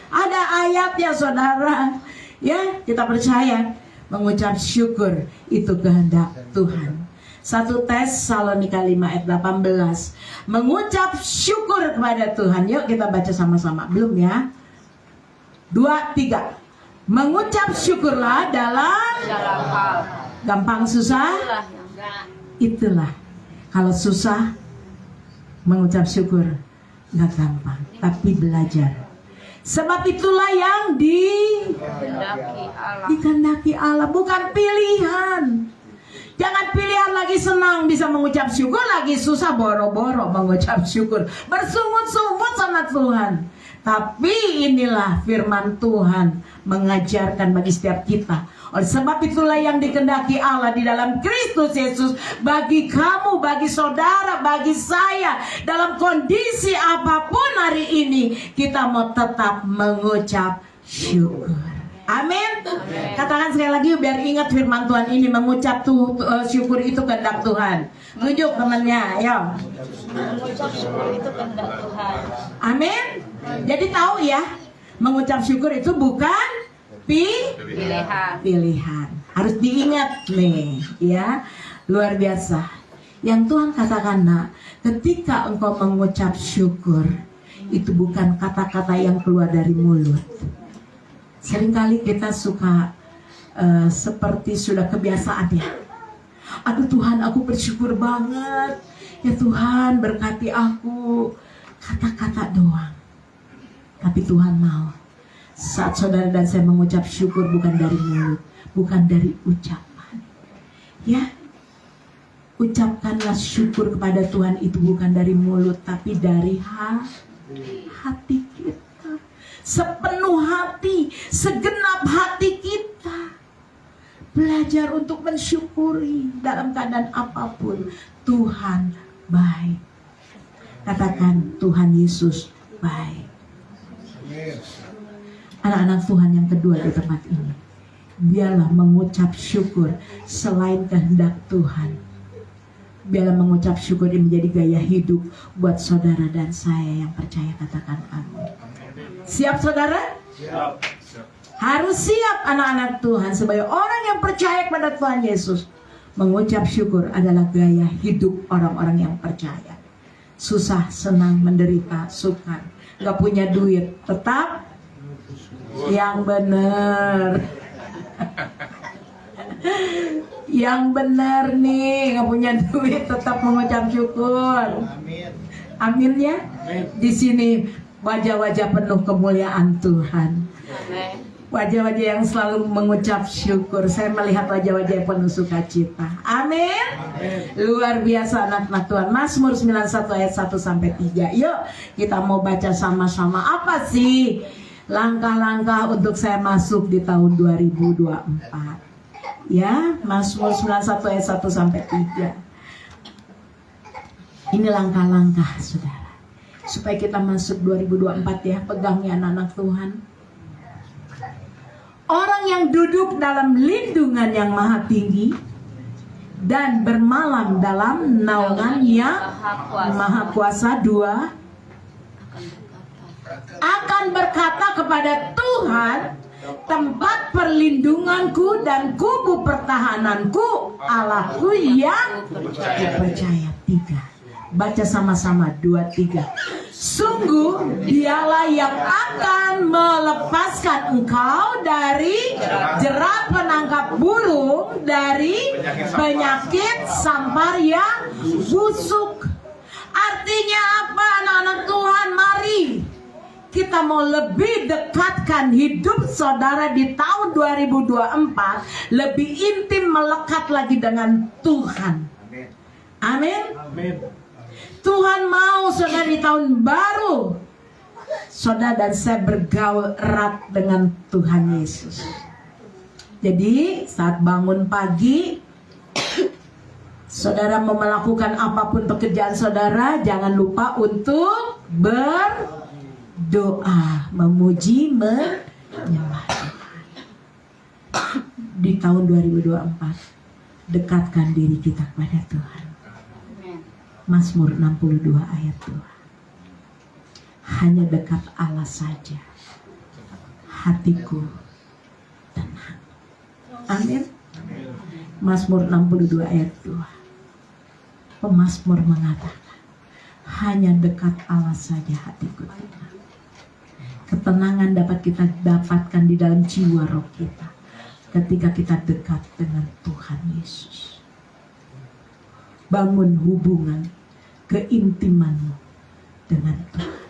Ada ayatnya saudara. Ya, kita percaya mengucap syukur itu kehendak Tuhan. 1 Tesalonika 5 ayat 18. Mengucap syukur kepada Tuhan. Yuk kita baca sama-sama. Belum ya? 2, 3. Mengucap syukurlah dalam hal. gampang susah. Itulah. Kalau susah mengucap syukur nggak gampang, tapi belajar. Sebab itulah yang dikehendaki Allah, bukan pilihan. Jangan pilihan lagi senang bisa mengucap syukur, lagi susah boro-boro mengucap syukur, bersungut-sungut sama Tuhan. Tapi inilah firman Tuhan mengajarkan bagi setiap kita. Oleh sebab itulah yang dikehendaki Allah di dalam Kristus Yesus bagi kamu, bagi saudara, bagi saya. Dalam kondisi apapun hari ini, kita mau tetap mengucap syukur. Amin. Katakan sekali lagi biar ingat firman Tuhan ini, mengucap syukur itu kehendak Tuhan. Tunjuk temannya, ayo. Mengucap syukur itu kehendak Tuhan. Amin. Jadi tahu ya, mengucap syukur itu bukan pilihan. Harus diingat nih, ya. Luar biasa. Yang Tuhan katakan, nak, ketika engkau mengucap syukur, itu bukan kata-kata yang keluar dari mulut. Seringkali kita suka seperti sudah kebiasaan ya. Aduh Tuhan, aku bersyukur banget. Ya Tuhan, berkati aku. Kata-kata doang. Tapi Tuhan mau saat saudara dan saya mengucap syukur bukan dari mulut, bukan dari ucapan. Ya, ucapkanlah syukur kepada Tuhan itu bukan dari mulut, tapi dari hati kita. Sepenuh hati, segenap hati kita. Belajar untuk mensyukuri dalam keadaan apapun. Tuhan baik. Katakan, Tuhan Yesus baik. Anak-anak Tuhan yang kedua di tempat ini, biarlah mengucap syukur selain kehendak Tuhan. Biarlah mengucap syukur ini menjadi gaya hidup buat saudara dan saya yang percaya. Katakan amin. Siap saudara? Siap. Harus siap anak-anak Tuhan. Sebagai orang yang percaya kepada Tuhan Yesus, mengucap syukur adalah gaya hidup orang-orang yang percaya. Susah, senang, menderita, sukar, gak punya duit, tetap yang benar. Yang benar nih, gak punya duit, tetap mengucap syukur. Amin ya. Di sini wajah-wajah penuh kemuliaan Tuhan. Wajah-wajah yang selalu mengucap syukur. Saya melihat wajah-wajah yang penuh sukacita. Amin. Luar biasa anak-anak Tuhan. Mazmur 91 ayat 1-3. Yuk kita mau baca sama-sama. Apa sih langkah-langkah untuk saya masuk di tahun 2024? Ya, Mazmur 91 ayat 1-3. Ini langkah-langkah saudara, supaya kita masuk 2024 ya. Pegang ya anak-anak Tuhan. Orang yang duduk dalam lindungan yang maha tinggi dan bermalam dalam naungan yang maha kuasa, 2 akan berkata kepada Tuhan, tempat perlindunganku dan kubu pertahananku, Allahku yang dipercaya. 3. Baca sama-sama, 2, 3. Sungguh dialah yang akan melepaskan engkau dari jerat penangkap burung, dari penyakit sampar yang busuk. Artinya apa anak-anak Tuhan? Mari kita mau lebih dekatkan hidup saudara di tahun 2024, lebih intim melekat lagi dengan Tuhan. Amin. Amin. Tuhan mau saudara di tahun baru, saudara dan saya bergaul erat dengan Tuhan Yesus. Jadi saat bangun pagi, saudara mau melakukan apapun pekerjaan saudara, jangan lupa untuk berdoa, memuji, menyembah Tuhan. Di tahun 2024, dekatkan diri kita kepada Tuhan. Mazmur 62 ayat 2. Hanya dekat Allah saja hatiku tenang. Amin. Mazmur 62 ayat 2. Pemazmur mengatakan, hanya dekat Allah saja hatiku tenang. Ketenangan dapat kita dapatkan di dalam jiwa roh kita ketika kita dekat dengan Tuhan Yesus. Bangun hubungan keintimanmu dengan Tuhan.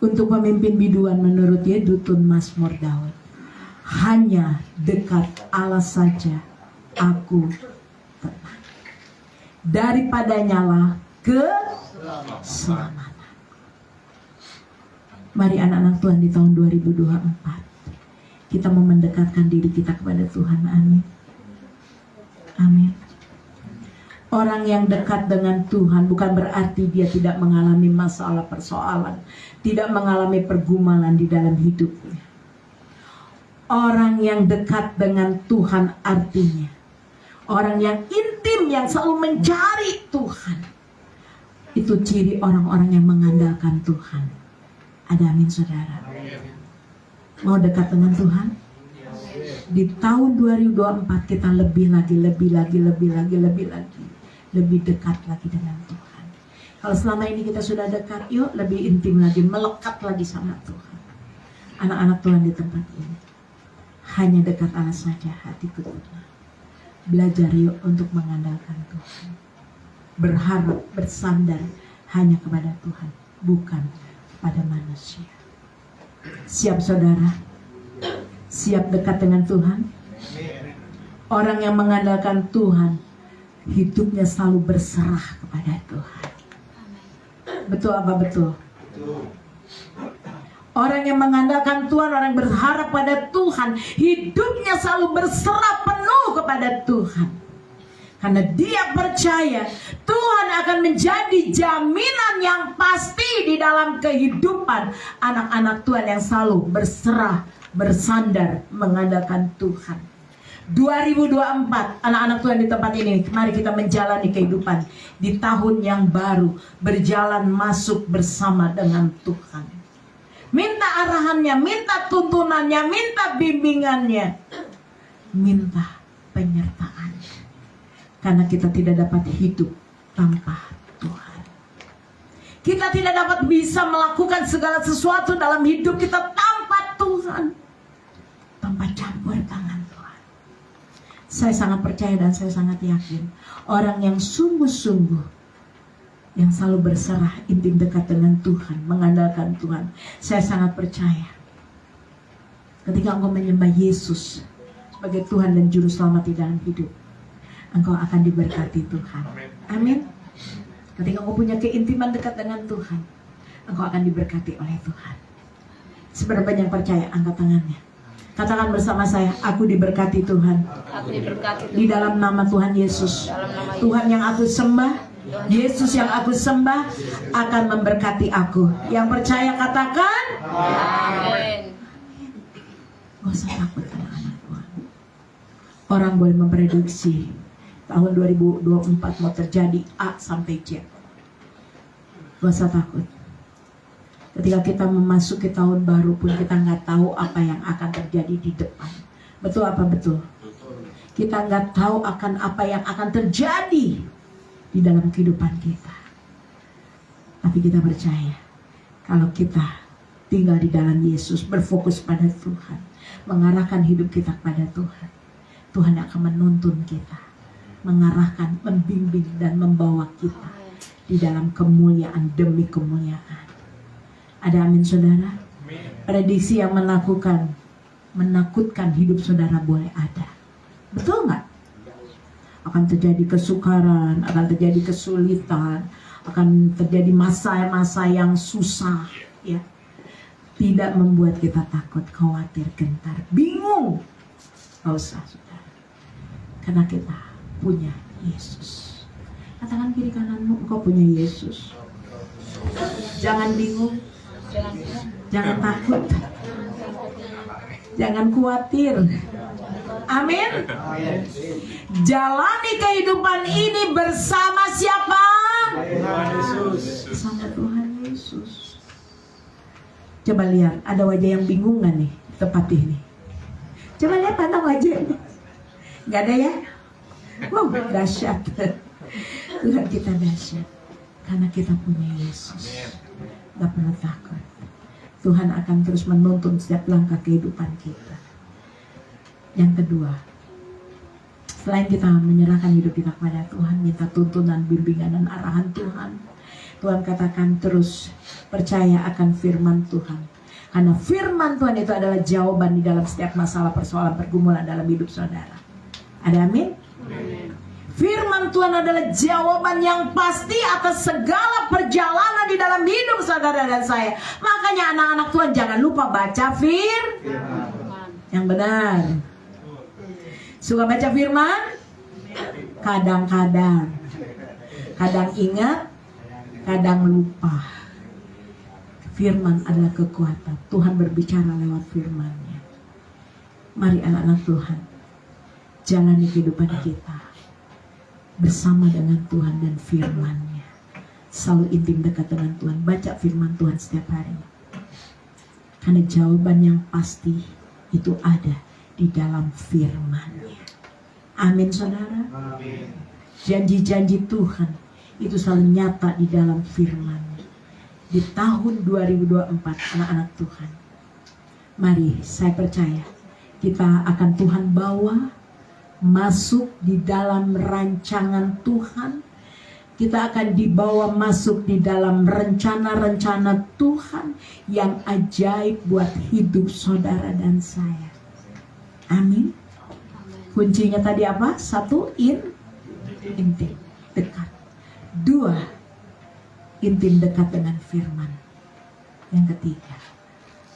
Untuk pemimpin biduan menurut Yedutun Mazmur Daud, hanya dekat Allah saja aku tenang. Daripadanya lah keselamatan. Mari anak-anak Tuhan di tahun 2024 kita mau mendekatkan diri kita kepada Tuhan. Amin. Amin. Orang yang dekat dengan Tuhan bukan berarti dia tidak mengalami masalah persoalan, tidak mengalami pergumulan di dalam hidupnya. Orang yang dekat dengan Tuhan artinya orang yang intim, yang selalu mencari Tuhan. Itu ciri orang-orang yang mengandalkan Tuhan. Ada amin saudara? Mau dekat dengan Tuhan? Di tahun 2024 kita lebih dekat lagi dengan Tuhan. Kalau selama ini kita sudah dekat, yuk lebih intim lagi, melekat lagi sama Tuhan. Anak-anak Tuhan di tempat ini, hanya dekat Allah saja hatiku tenang. Belajar yuk untuk mengandalkan Tuhan, berharap, bersandar hanya kepada Tuhan, bukan pada manusia. Siap saudara? Siap dekat dengan Tuhan? Orang yang mengandalkan Tuhan, hidupnya selalu berserah kepada Tuhan. Betul apa betul? Orang yang mengandalkan Tuhan, orang yang berharap pada Tuhan, hidupnya selalu berserah penuh kepada Tuhan. Karena dia percaya Tuhan akan menjadi jaminan yang pasti di dalam kehidupan anak-anak Tuhan yang selalu berserah, bersandar, mengandalkan Tuhan. 2024, anak-anak Tuhan di tempat ini, mari kita menjalani kehidupan di tahun yang baru, berjalan masuk bersama dengan Tuhan. Minta arahannya, minta tuntunannya, minta bimbingannya, minta penyertaannya. Karena kita tidak dapat hidup tanpa Tuhan. Kita tidak dapat bisa melakukan segala sesuatu dalam hidup kita tanpa Tuhan, tanpa campur tangan Tuhan. Saya sangat percaya dan saya sangat yakin, orang yang sungguh-sungguh, yang selalu berserah, intim dekat dengan Tuhan, mengandalkan Tuhan, saya sangat percaya ketika engkau menyembah Yesus sebagai Tuhan dan Juru Selamat di dalam hidup, engkau akan diberkati Tuhan. Amin. Ketika engkau punya keintiman dekat dengan Tuhan, engkau akan diberkati oleh Tuhan. Seberapa banyak percaya, angkat tangannya. Katakan bersama saya, aku diberkati Tuhan. Aku diberkati Tuhan. Di dalam nama Tuhan Yesus. Tuhan yang aku sembah, Yesus yang aku sembah akan memberkati aku. Yang percaya katakan Amin. Gak usah takut anak-anak Tuhan. Orang boleh memprediksi tahun 2024 mau terjadi A sampai Z. Gak usah takut. Ketika kita memasuki tahun baru pun kita nggak tahu apa yang akan terjadi di depan. Betul apa betul? Kita nggak tahu akan apa yang akan terjadi di dalam kehidupan kita. Tapi kita percaya kalau kita tinggal di dalam Yesus, berfokus pada Tuhan, mengarahkan hidup kita kepada Tuhan, Tuhan akan menuntun kita, mengarahkan, membimbing dan membawa kita di dalam kemuliaan demi kemuliaan. Ada amin saudara? Prediksi yang menakutkan hidup saudara boleh ada. Betul nggak? Akan terjadi kesukaran, akan terjadi kesulitan, akan terjadi masa-masa yang susah, ya. Tidak membuat kita takut, khawatir, gentar, bingung. Gak usah, saudara. Karena kita punya Yesus. Katakan kiri kananmu, engkau punya Yesus. Jangan bingung, jangan takut, jangan khawatir. Amin. Jalani kehidupan ini bersama siapa? Bersama Tuhan Yesus. Coba lihat, ada wajah yang bingung gak nih di tempat ini? Coba lihat tanda wajahnya. Gak ada ya? Wow, dahsyat. Tuhan kita dahsyat. Karena kita punya Yesus. Gak perlu takut. Tuhan akan terus menuntun setiap langkah kehidupan kita. Yang kedua, selain kita menyerahkan hidup kita kepada Tuhan, minta tuntunan, bimbingan, dan arahan Tuhan, Tuhan katakan terus percaya akan firman Tuhan. Karena firman Tuhan itu adalah jawaban di dalam setiap masalah, persoalan, pergumulan dalam hidup saudara. Ada amin? Firman Tuhan adalah jawaban yang pasti atas segala perjalanan di dalam hidup saudara dan saya. Makanya anak-anak Tuhan jangan lupa baca firman yang benar. Suka baca firman? Kadang-kadang. Kadang ingat, kadang lupa. Firman adalah kekuatan. Tuhan berbicara lewat firman-Nya. Mari anak-anak Tuhan, jalani kehidupan kita bersama dengan Tuhan dan firman-Nya. Selalu intim dekat dengan Tuhan. Baca firman Tuhan setiap hari. Karena jawaban yang pasti itu ada di dalam firman-Nya. Amin saudara. Janji-janji Tuhan itu selalu nyata di dalam firman-Nya. Di tahun 2024 anak-anak Tuhan, mari saya percaya kita akan Tuhan bawa masuk di dalam rancangan Tuhan. Kita akan dibawa masuk di dalam rencana-rencana Tuhan yang ajaib buat hidup saudara dan saya. Amin. Kuncinya tadi apa? 1, intim, dekat. 2, intim dekat dengan firman. Yang ketiga,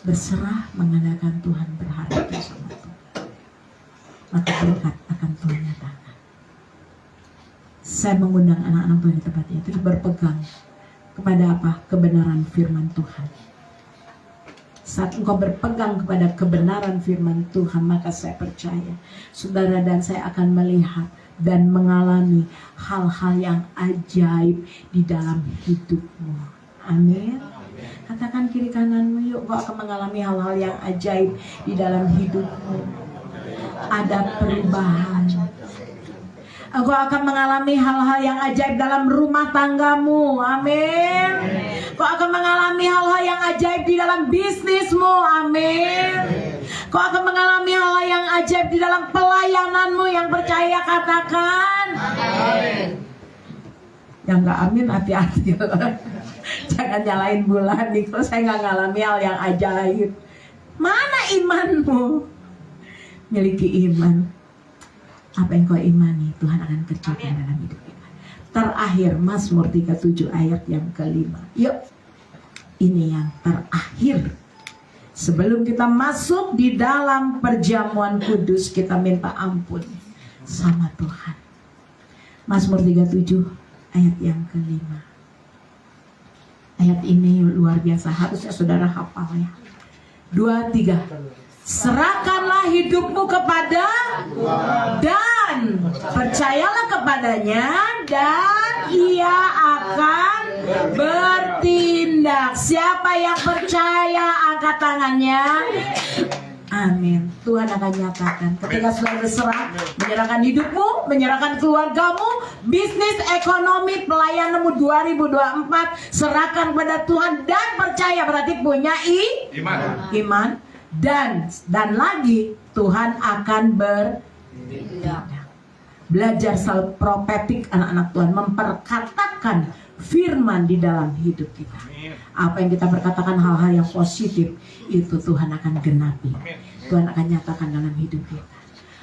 berserah mengandalkan Tuhan, berharap bersama Tuhan. Maka berkat akan Tuhan nyatakan. Saya mengundang anak-anak Tuhan di tempat ini terus berpegang kepada apa? Kebenaran firman Tuhan. Saat engkau berpegang kepada kebenaran firman Tuhan, maka saya percaya saudara dan saya akan melihat dan mengalami hal-hal yang ajaib di dalam hidupmu. Amin. Katakan kiri kananmu, yuk, kau akan mengalami hal-hal yang ajaib di dalam hidupmu. Ada perubahan. Engkau akan mengalami hal-hal yang ajaib dalam rumah tanggamu. Amin. Kau akan mengalami hal-hal yang ajaib di dalam bisnismu. Amin. Kau akan mengalami hal-hal yang ajaib di dalam pelayananmu. Yang percaya katakan amin. Yang gak amin hati-hati. Jangan nyalain bulan nih, kalau saya gak ngalami hal yang ajaib. Mana imanmu? Miliki iman. Apa yang kau imani, Tuhan akan kerjakan dalam hidup kita. Terakhir, Mazmur 37 ayat yang ke-5. Yuk, ini yang terakhir. Sebelum kita masuk di dalam perjamuan kudus, kita minta ampun sama Tuhan. Mazmur 37 ayat yang ke-5. Ayat ini luar biasa, harusnya saudara hafal ya. 2, 3. Serahkanlah hidupmu kepada dan percayalah kepadanya dan ia akan bertindak. Siapa yang percaya angkat tangannya. Amin. Tuhan akan nyatakan ketika sudah berserah, menyerahkan hidupmu, menyerahkan keluargamu, bisnis, ekonomi, pelayananmu 2024, serahkan kepada Tuhan dan percaya, berarti punya iman. Dan lagi Tuhan akan bertindak. Belajar selalu profetik anak-anak Tuhan, memperkatakan firman di dalam hidup kita. Apa yang kita berkatakan hal-hal yang positif, itu Tuhan akan genapi. Tuhan akan nyatakan dalam hidup kita.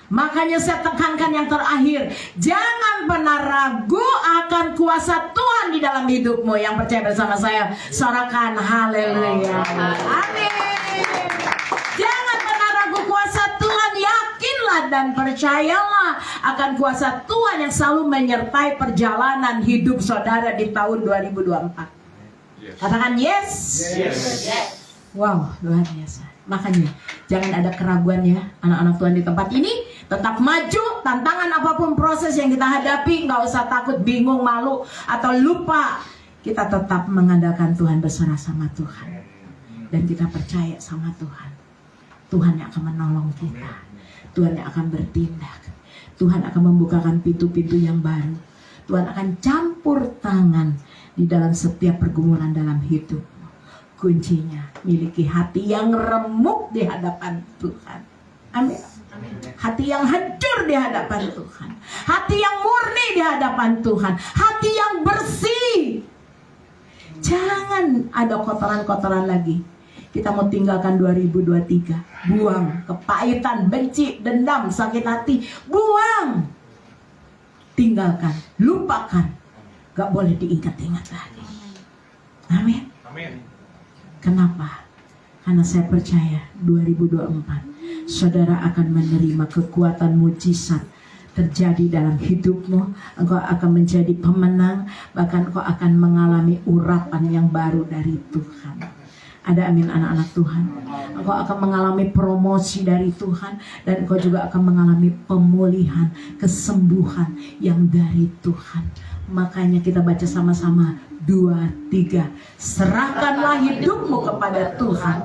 Makanya saya tekankan yang terakhir, jangan pernah ragu akan kuasa Tuhan di dalam hidupmu. Yang percaya bersama saya, sorakan haleluya. Amin. Jangan pernah ragu kuasa Tuhan, yakinlah dan percayalah akan kuasa Tuhan yang selalu menyertai perjalanan hidup saudara di tahun 2024. Katakan yes. Wow, luar biasa. Makanya jangan ada keraguan ya, anak-anak Tuhan di tempat ini. Tetap maju, tantangan apapun proses yang kita hadapi, nggak usah takut, bingung, malu, atau lupa. Kita tetap mengandalkan Tuhan, bersama-sama Tuhan. Dan kita percaya sama Tuhan. Tuhan yang akan menolong kita. Tuhan yang akan bertindak. Tuhan akan membukakan pintu-pintu yang baru. Tuhan akan campur tangan di dalam setiap pergumulan dalam hidup. Kuncinya, miliki hati yang remuk di hadapan Tuhan. Amin. Hati yang hancur di hadapan Tuhan. Hati yang murni di hadapan Tuhan. Hati yang bersih. Jangan ada kotoran-kotoran lagi. Kita mau tinggalkan 2023. Buang kepahitan, benci, dendam, sakit hati. Buang. Tinggalkan, lupakan. Gak boleh diingat-ingat lagi. Amin. Kenapa? Karena saya percaya 2024 saudara akan menerima kekuatan mujizat terjadi dalam hidupmu. Engkau akan menjadi pemenang, bahkan engkau akan mengalami urapan yang baru dari Tuhan. Ada amin anak-anak Tuhan. Engkau akan mengalami promosi dari Tuhan, dan engkau juga akan mengalami pemulihan, kesembuhan yang dari Tuhan. Makanya kita baca sama-sama 2, 3. Serahkanlah hidupmu kepada Tuhan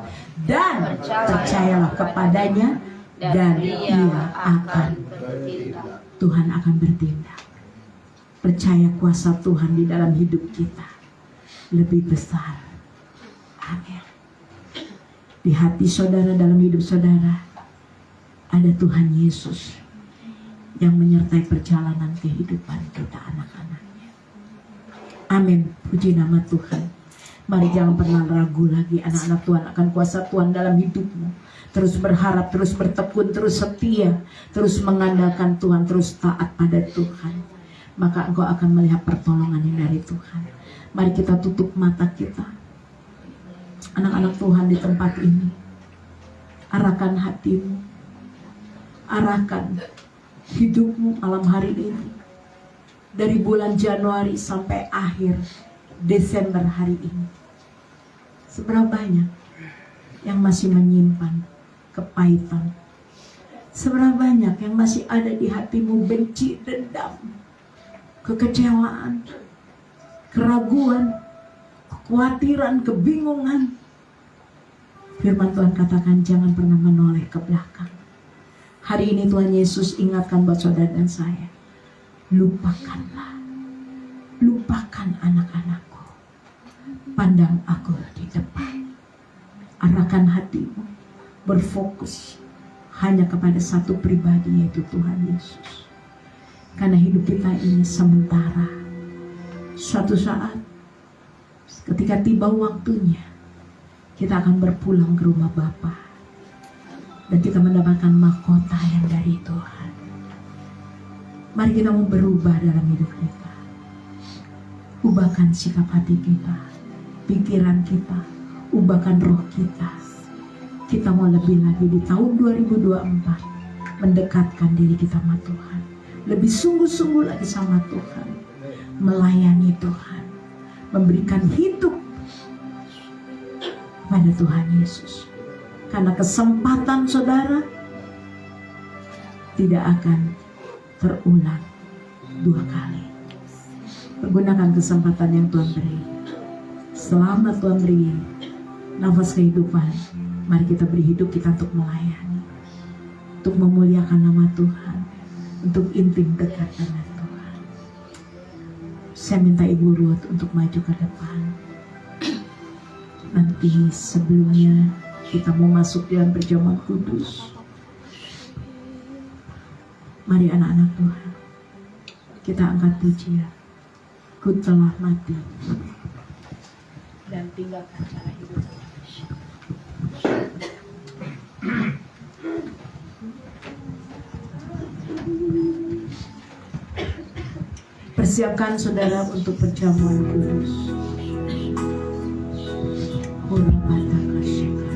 dan percayalah kepadanya, dan Dia akan bertindak. Tuhan akan bertindak. Percaya kuasa Tuhan di dalam hidup kita lebih besar. Amin. Di hati saudara, dalam hidup saudara, ada Tuhan Yesus yang menyertai perjalanan kehidupan kita, anak-anaknya. Amin. Puji nama Tuhan. Mari jangan pernah ragu lagi, anak-anak Tuhan, akan kuasa Tuhan dalam hidupmu. Terus berharap, terus bertekun, terus setia, terus mengandalkan Tuhan, terus taat pada Tuhan. Maka engkau akan melihat pertolongan yang dari Tuhan. Mari kita tutup mata kita. Anak-anak Tuhan di tempat ini, arahkan hatimu, arahkan hidupmu malam hari ini. Dari bulan Januari sampai akhir Desember hari ini, seberapa banyak yang masih menyimpan kepahitan? Seberapa banyak yang masih ada di hatimu benci, dendam, kekecewaan, keraguan, kekhawatiran, kebingungan? Firman Tuhan katakan jangan pernah menoleh ke belakang. Hari ini Tuhan Yesus ingatkan buat saudara dan saya, lupakanlah, lupakan anak-anakku, pandang aku di depan. Arahkan hatimu, berfokus hanya kepada satu pribadi, yaitu Tuhan Yesus. Karena hidup kita ini sementara. Suatu saat ketika tiba waktunya, kita akan berpulang ke rumah Bapa, dan kita mendapatkan mahkota yang dari Tuhan. Mari kita mau berubah dalam hidup kita. Ubahkan sikap hati kita, pikiran kita, ubahkan roh kita. Kita mau lebih lagi di tahun 2024 mendekatkan diri kita sama Tuhan. Lebih sungguh-sungguh lagi sama Tuhan. Melayani Tuhan, memberikan hidup pada Tuhan Yesus. Karena kesempatan saudara tidak akan terulang 2 kali. Pergunakan kesempatan yang Tuhan beri. Selama Tuhan beri nafas kehidupan, mari kita beri hidup kita untuk melayani, untuk memuliakan nama Tuhan, untuk intim dekat dengan Tuhan. Saya minta Ibu Ruth untuk maju ke depan. Nanti sebelumnya kita mau masuk dalam perjamuan kudus. Mari anak-anak Tuhan, kita angkat pujian. Ku telah mati dan tinggalkan cara hidup manusia. Persiapkan saudara untuk perjamuan kudus. Ora bata kasyaka.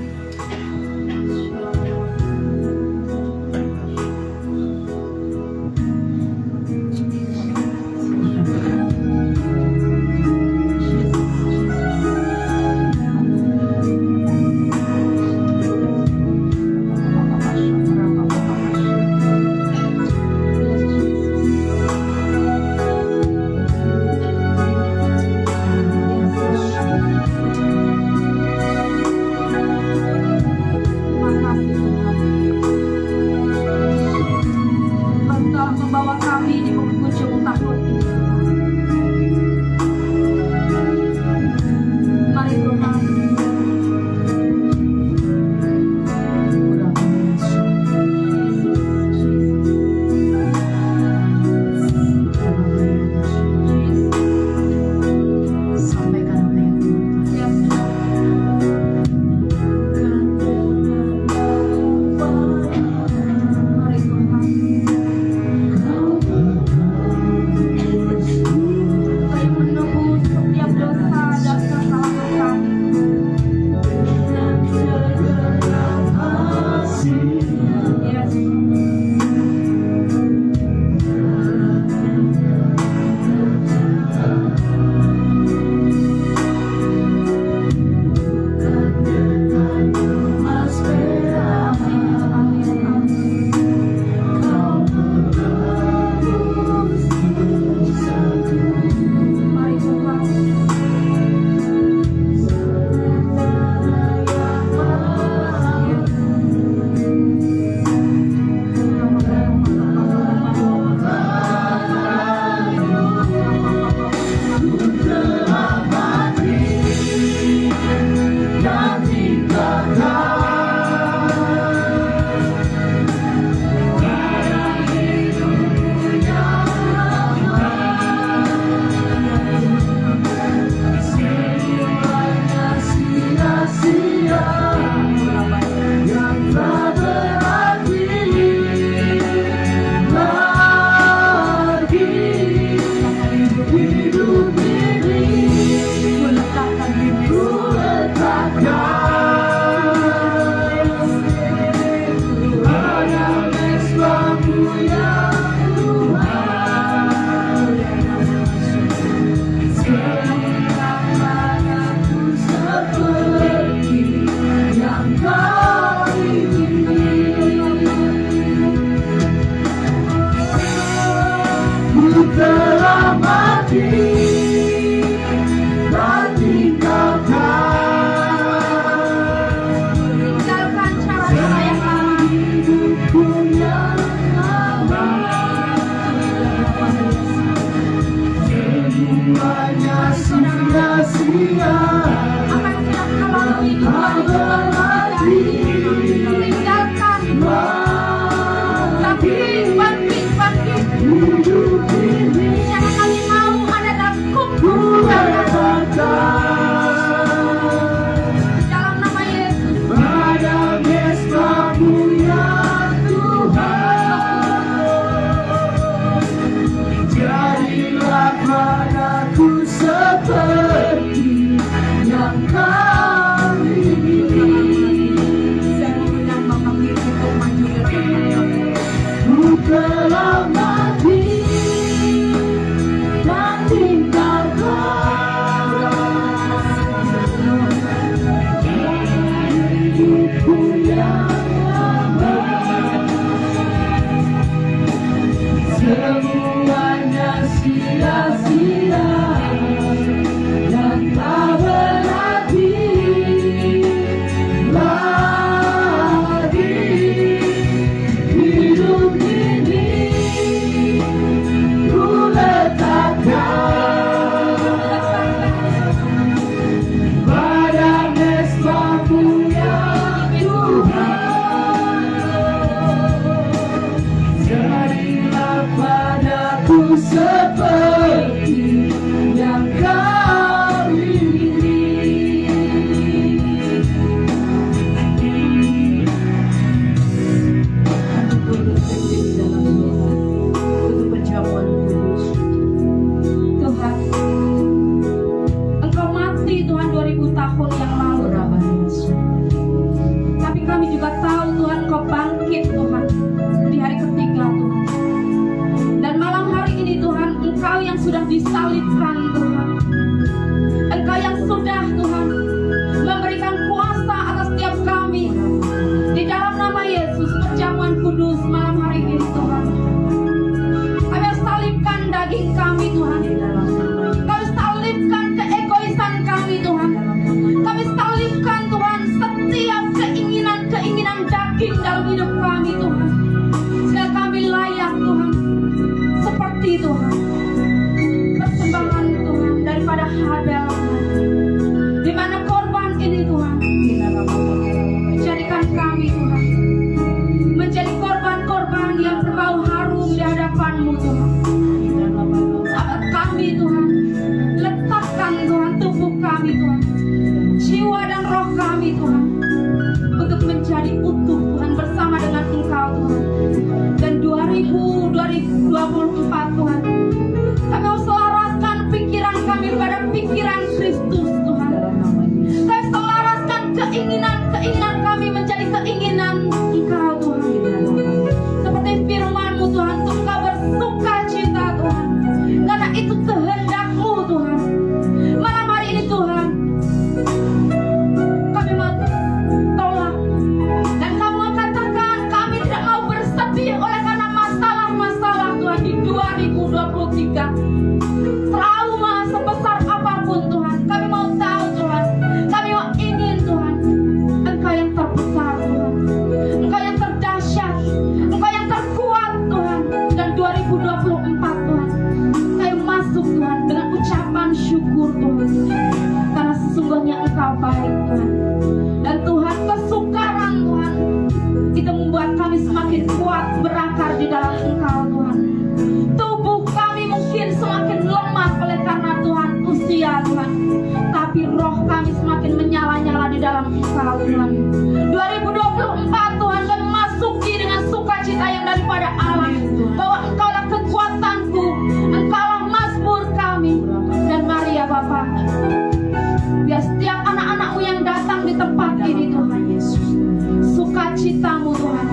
Seperti Engkau yang sudah disalibkan Tuhan. Engkau yang sudah Tuhan memberikan kuasa atas setiap kami. Di dalam nama Yesus, perjamuan kudus malam hari ini Tuhan, kami salibkan daging kami Tuhan. Kami salibkan keegoisan kami Tuhan. Kami salibkan Tuhan setiap keinginan daging dalam hidup kami Tuhan. Sehingga kami layak Tuhan seperti Tuhan persembahan Tuhan daripada Habel, di mana korban ini Tuhan, jadikan kami Tuhan menjadi korban-korban yang berbau harum di hadapan-Mu Tuhan. Saat kami Tuhan letakkan Tuhan tubuh kami Tuhan, jiwa dan roh kami Tuhan, untuk menjadi utuh Tuhan bersama dengan Engkau Tuhan. Dan 2024 Tuhan, kami mau selaraskan pikiran kami pada pikiran Kristus Tuhan. Kami selaraskan keinginan kami menjadi keinginan Engkau Tuhan. Seperti firman-Mu Tuhan, untuk Engkau bersuka cita Tuhan, karena itu kehendak-Mu Tuhan. Malam hari ini Tuhan, kami mau tolak dan kamu katakan kami tidak mau bersedih oleh karena masalah-masalah Tuhan di 2023. Trauma sebesar apapun Tuhan, kami mau tahu Tuhan, kami mau ingin Tuhan, Engkau yang terbesar Tuhan, Engkau yang terdahsyat, Engkau yang terkuat Tuhan. Dan 2024 Tuhan, kami masuk Tuhan dengan ucapan syukur Tuhan, karena sesungguhnya Engkau baik Tuhan. Dan Tuhan, kesukaran Tuhan itu membuat kami semakin kuat berakar di dalam Engkau Tuhan. Tubuh kami mungkin semakin lemah oleh karena Tuhan usia Tuhan, tapi roh kami semakin menyala-nyala di dalam Engkau Tuhan. 2024 Tuhan, kami masuki dengan sukacita yang daripada Allah, bahwa Engkaulah kekuatanku, Engkaulah mazmur kami. Dan mari ya Bapa, biar setiap anak-anak-Mu yang datang di tempat ini Tuhan, sukacita-Mu Tuhan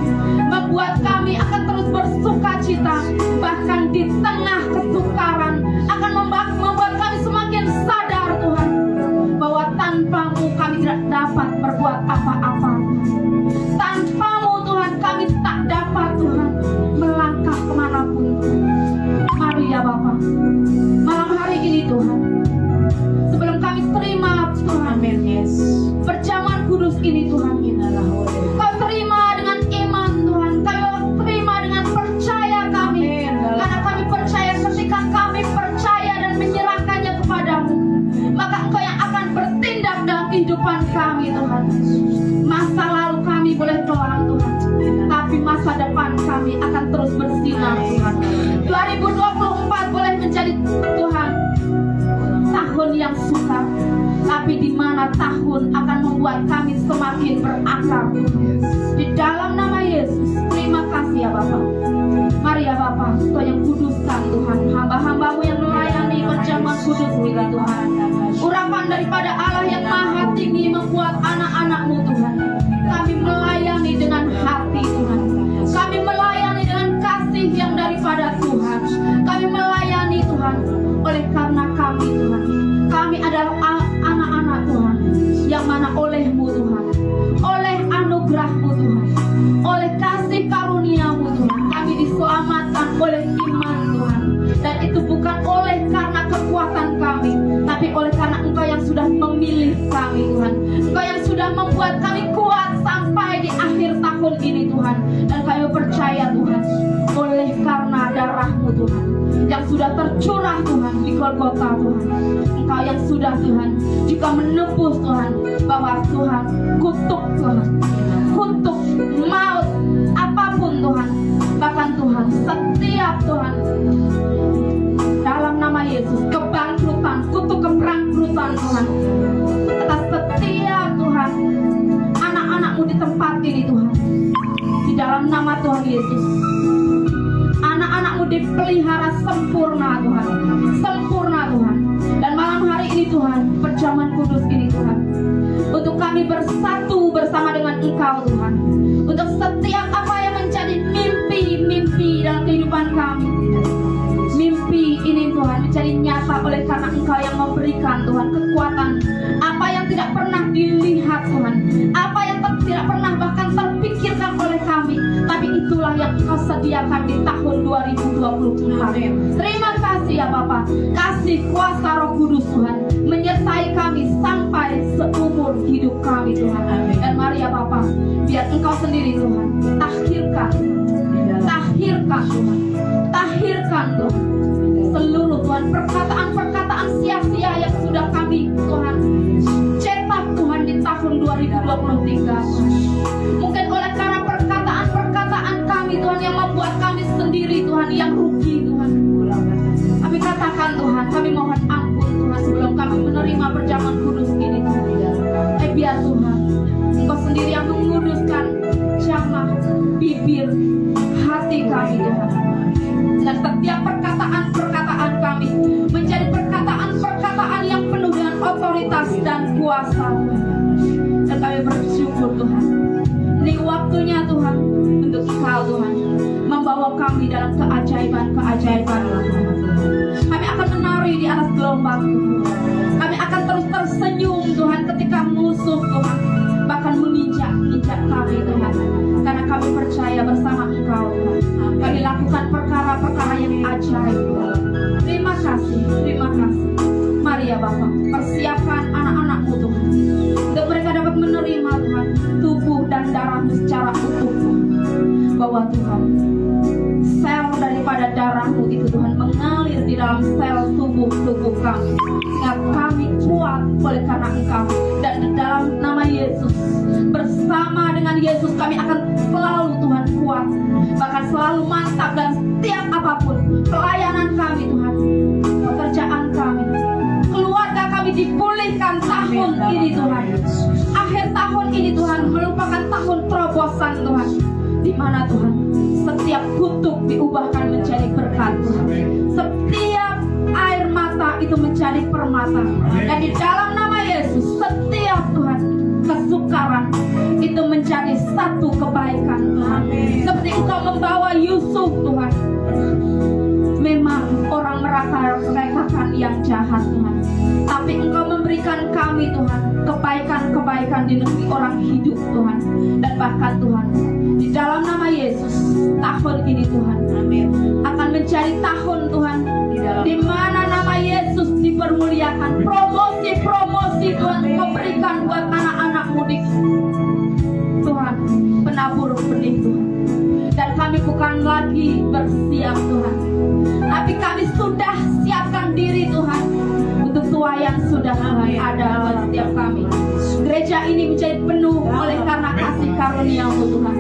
membuat kami akan terus bersukacita, bahkan di tengah kesukaran akan membuat kami semakin sadar Tuhan, bahwa tanpa-Mu kami tidak dapat berbuat apa-apa. Tanpa-Mu Tuhan kami tak dapat Tuhan melangkah kemanapun. Mari ya Bapa, malam hari ini Tuhan, sebelum kami terima Tuhan perjamuan kudus ini Tuhan, Kau terima dengan iman Tuhan, kami terima dengan percaya kami, karena kami percaya ketika kami percaya dan menyerahkannya kepadamu, maka Engkau yang akan bertindak dalam kehidupan kami Tuhan. Masa lalu kami boleh kelam Tuhan, tapi masa depan kami akan terus bersinar Tuhan. 2024 boleh menjadi Tuhan tahun yang sukar, tapi di mana tahun akan membuat kami semakin berakar di dalam nama Yesus. Terima kasih ya Bapa. Mari ya Bapa, Kau yang kuduskan Tuhan hamba-hamba-Mu yang melayani perjamuan kudus ini Tuhan. Urapan daripada Allah yang maha tinggi membuat anak-anak-Mu Tuhan, kami melayani dengan hati Tuhan, kami melayani dengan kasih yang daripada Tuhan, kami melayani Tuhan oleh karena kami Tuhan, kami adalah anak-anak Tuhan yang mana oleh-Mu Tuhan, oleh anugerah-Mu Tuhan, oleh kasih karunia-Mu Tuhan, kami diselamatkan oleh iman Tuhan. Dan itu bukan oleh karena kekuatan kami, tapi oleh karena Engkau yang sudah memilih kami Tuhan, Engkau yang sudah membuat kami kuat sampai di akhir tahun ini Tuhan. Dan kami percaya Tuhan, oleh karena darah-Mu Tuhan yang sudah tercurah Tuhan di Golgota Tuhan, Engkau yang sudah Tuhan juga menebus Tuhan, bahwa Tuhan kutuk Tuhan, kutuk maut apapun Tuhan, bahkan Tuhan setiap Tuhan dalam nama Yesus kebangkrutan, kutuk kebangkrutan Tuhan atas setiap Tuhan anak-anak-Mu di tempat ini Tuhan, di dalam nama Tuhan Yesus. Anak-anak-Mu dipelihara sempurna Tuhan, sempurna Tuhan. Dan malam hari ini Tuhan, perjamuan kudus ini Tuhan, untuk kami bersatu bersama dengan Engkau Tuhan, untuk setiap apa yang menjadi mimpi-mimpi dalam kehidupan kami, mimpi ini Tuhan menjadi nyata oleh karena Engkau yang memberikan Tuhan kekuatan. Apa yang tidak pernah dilihat Tuhan, apa yang tidak pernah bahkan terpikirkan oleh kami, tapi itulah yang Engkau sediakan di tahun 2024. Terima kasih ya Bapa. Kasih kuasa Roh Kudus Tuhan menyertai kami sampai seumur hidup kami Tuhan. Dan mari ya Bapa, biar Engkau sendiri Tuhan tahirkan Tuhan, tahirkan Tuhan seluruh Tuhan perkataan-perkataan sia-sia yang sudah kami Tuhan cetak Tuhan di tahun 2023 Tuhan. Mungkin oleh karena perkataan-perkataan kami Tuhan yang membuat kami sendiri Tuhan yang rugi Tuhan. Kami katakan Tuhan, kami mohon ampun Tuhan sebelum kami menerima perjamuan kudus ini Tuhan. Biar Tuhan Engkau sendiri yang menguduskan jamah, bibir, hati kami Tuhan. Dan setiap perkataan-perkataan kami menjadi perkataan-perkataan yang penuh dengan otoritas dan kuasa Tuhan. Dan kami bersyukur Tuhan, ini waktunya Tuhan untuk Engkau Tuhan membawa kami dalam keajaiban-keajaiban Tuhan. Kami akan menari di atas gelombang Tuhan. Kami akan terus tersenyum Tuhan ketika musuh Tuhan bahkan menginjak kami Tuhan. Karena kami percaya bersama Engkau Tuhan, kami lakukan perkara-perkara yang ajaib Tuhan. Terima kasih. Mari ya Bapa, persiapkan anak-anak-Mu Tuhan, untuk mereka dapat menerima Tuhan tubuh dan darah-Mu secara utuh Tuhan. Bahwa Tuhan, sel daripada darah-Mu itu Tuhan mengalir di dalam sel tubuh kami, sehingga kami kuat oleh karena Engkau. Dan di dalam nama Yesus, bersama dengan Yesus kami akan selalu Tuhan kuat, bahkan selalu mantap. Dan setiap apapun pelayanan kami Tuhan, pekerjaan kami, keluarga kami dipulihkan tahun ini Tuhan. Akhir tahun ini Tuhan merupakan tahun terobosan Tuhan, di mana Tuhan setiap kutuk diubahkan menjadi berkat Tuhan. Setiap air mata itu menjadi permata. Dan di dalam nama Yesus, setiap Tuhan kesukaran itu menjadi satu kebaikan Tuhan. Seperti Engkau membawa Yusuf Tuhan. Memang orang mereka-rekakan yang jahat Tuhan, tapi Engkau memberikan kami Tuhan kebaikan-kebaikan di negeri orang hidup Tuhan. Dan bahkan Tuhan, di dalam nama Yesus, tahun ini Tuhan akan menjadi tahun Tuhan di mana nama Yesus dipermuliakan. Promosi Tuhan memberikan buat anak-anak mudik Tuhan, penabur benih Tuhan. Dan kami bukan lagi bersiap Tuhan, tapi kami sudah siapkan diri Tuhan untuk tua yang sudah ada dalam setiap kami. Gereja ini menjadi penuh oleh karena kasih karunia-Mu Tuhan.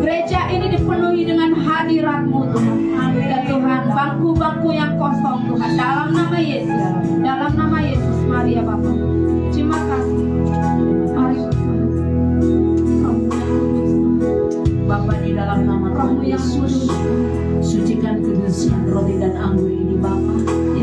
Gereja ini dipenuhi dengan hadirat-Mu Tuhan. Dan Tuhan, bangku-bangku yang kosong Tuhan, dalam nama Yesus, mari ya Bapa. Terima kasih. Mari Tuhan, Roh-Mu yang kudus Bapa, di dalam nama Roh-Mu yang kudus, sucikan kuduskan roti dan anggur ini Bapa.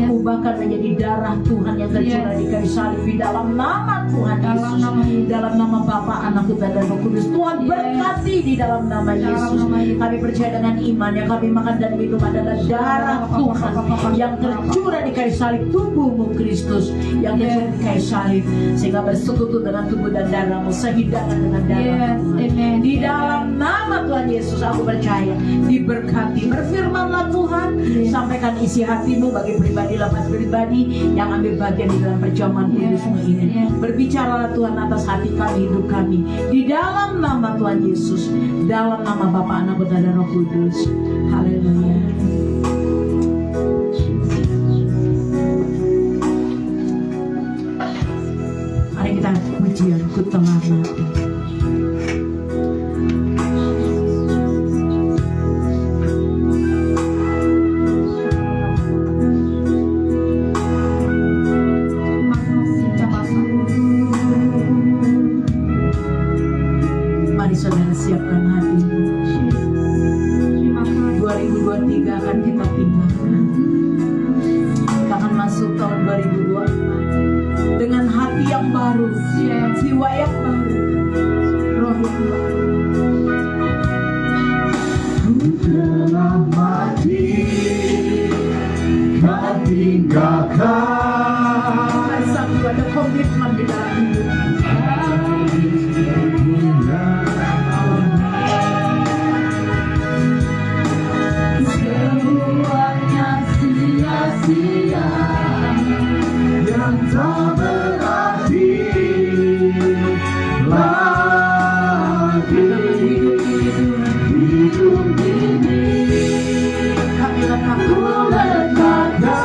Ubahkan menjadi darah Tuhan yang tercurah di kayu salib di dalam nama Tuhan Yesus. Dalam nama Bapa, Anak, dan Roh Kudus. Tuhan berkati di dalam nama Yesus. Kami percaya dengan iman yang kami makan dan minum adalah darah Tuhan yang tercurah di kayu salib, tubuh-Mu Kristus yang tercurah di kayu salib, sehingga bersekutu dengan tubuh dan darah-Mu, sehidangan dengan darah Tuhan. Di dalam nama Tuhan Yesus aku percaya diberkati. Berfirmanlah Tuhan, sampaikan isi hati-Mu bagi pribadi lepas pribadi yang ambil bagian di dalam perjamuan kudus-Mu ini. Berbicaralah Tuhan atas hati kami, hidup kami, di dalam nama Tuhan Yesus, dalam nama Bapa, Anak, dan Roh Kudus. Haleluya. Mari kita pujian ku tengah mati. Saudara siapkan hati. 2023 akan kita tinggalkan. Kita akan masuk tahun 2024 dengan hati yang baru, jiwa yang baru, roh yang baru. Ku telah mati, tinggalkan. Hari Sabtu ada komitmen di dalam hidup. Semuanya sia-sia. Yang tak berarti lagi hidup ini. Kami letakkan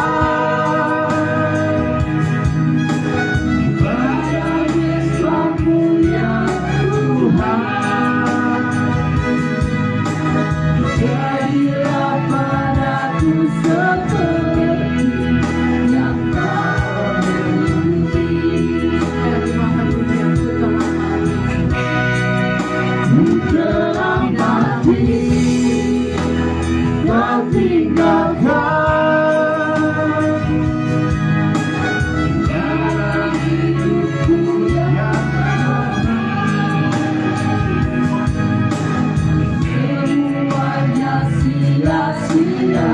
Pada Yesus-Mu ya Tuhan, jadilah padaku seperti yang Kau miliki. Ku telah mati, Kau tinggalkan. Dalam hidupku yang semuanya sia-sia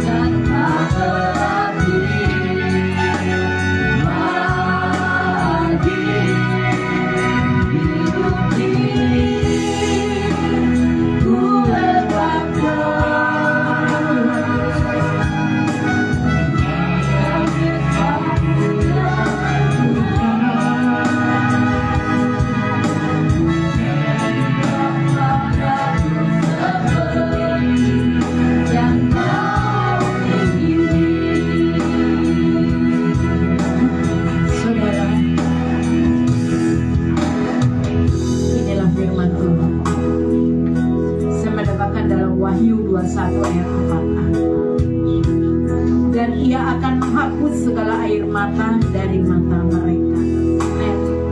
dan tak berarti lagi hidup ini. Ku Saudara, inilah firman Tuhan. Saya mendapatkan dalam Wahyu 21 ayat 4a. Dan ia akan menghapus segala air mata dari mata mereka.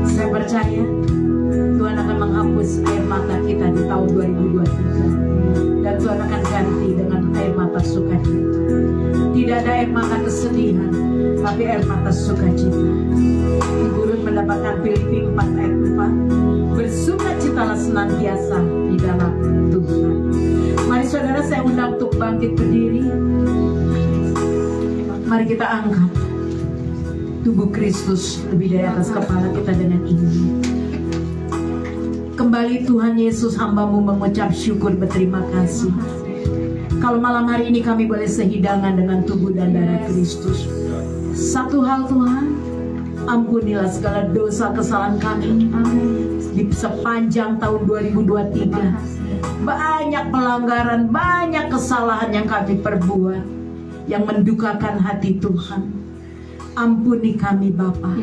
Saya percaya Tuhan akan menghapus air mata kita di tahun 2023. Dan Tuhan akan ganti dengan air mata sukacita. Tidak ada air mata kesedihan, tapi air mata sukacita. Guru mendapatkan Filipi 4 ayat 4. Bersukacitalah senantiasa di dalam Tuhan. Mari saudara, saya undang untuk bangkit berdiri. Mari kita angkat tubuh Kristus lebih dari atas kepala kita dengan ini. Kembali Tuhan Yesus, hamba-Mu mengucap syukur berterima kasih. Kalau malam hari ini kami boleh sehidangan dengan tubuh dan darah Kristus. Satu hal Tuhan, ampunilah segala dosa kesalahan kami di sepanjang tahun 2023. Banyak pelanggaran, banyak kesalahan yang kami perbuat yang mendukakan hati Tuhan. Ampuni kami Bapa.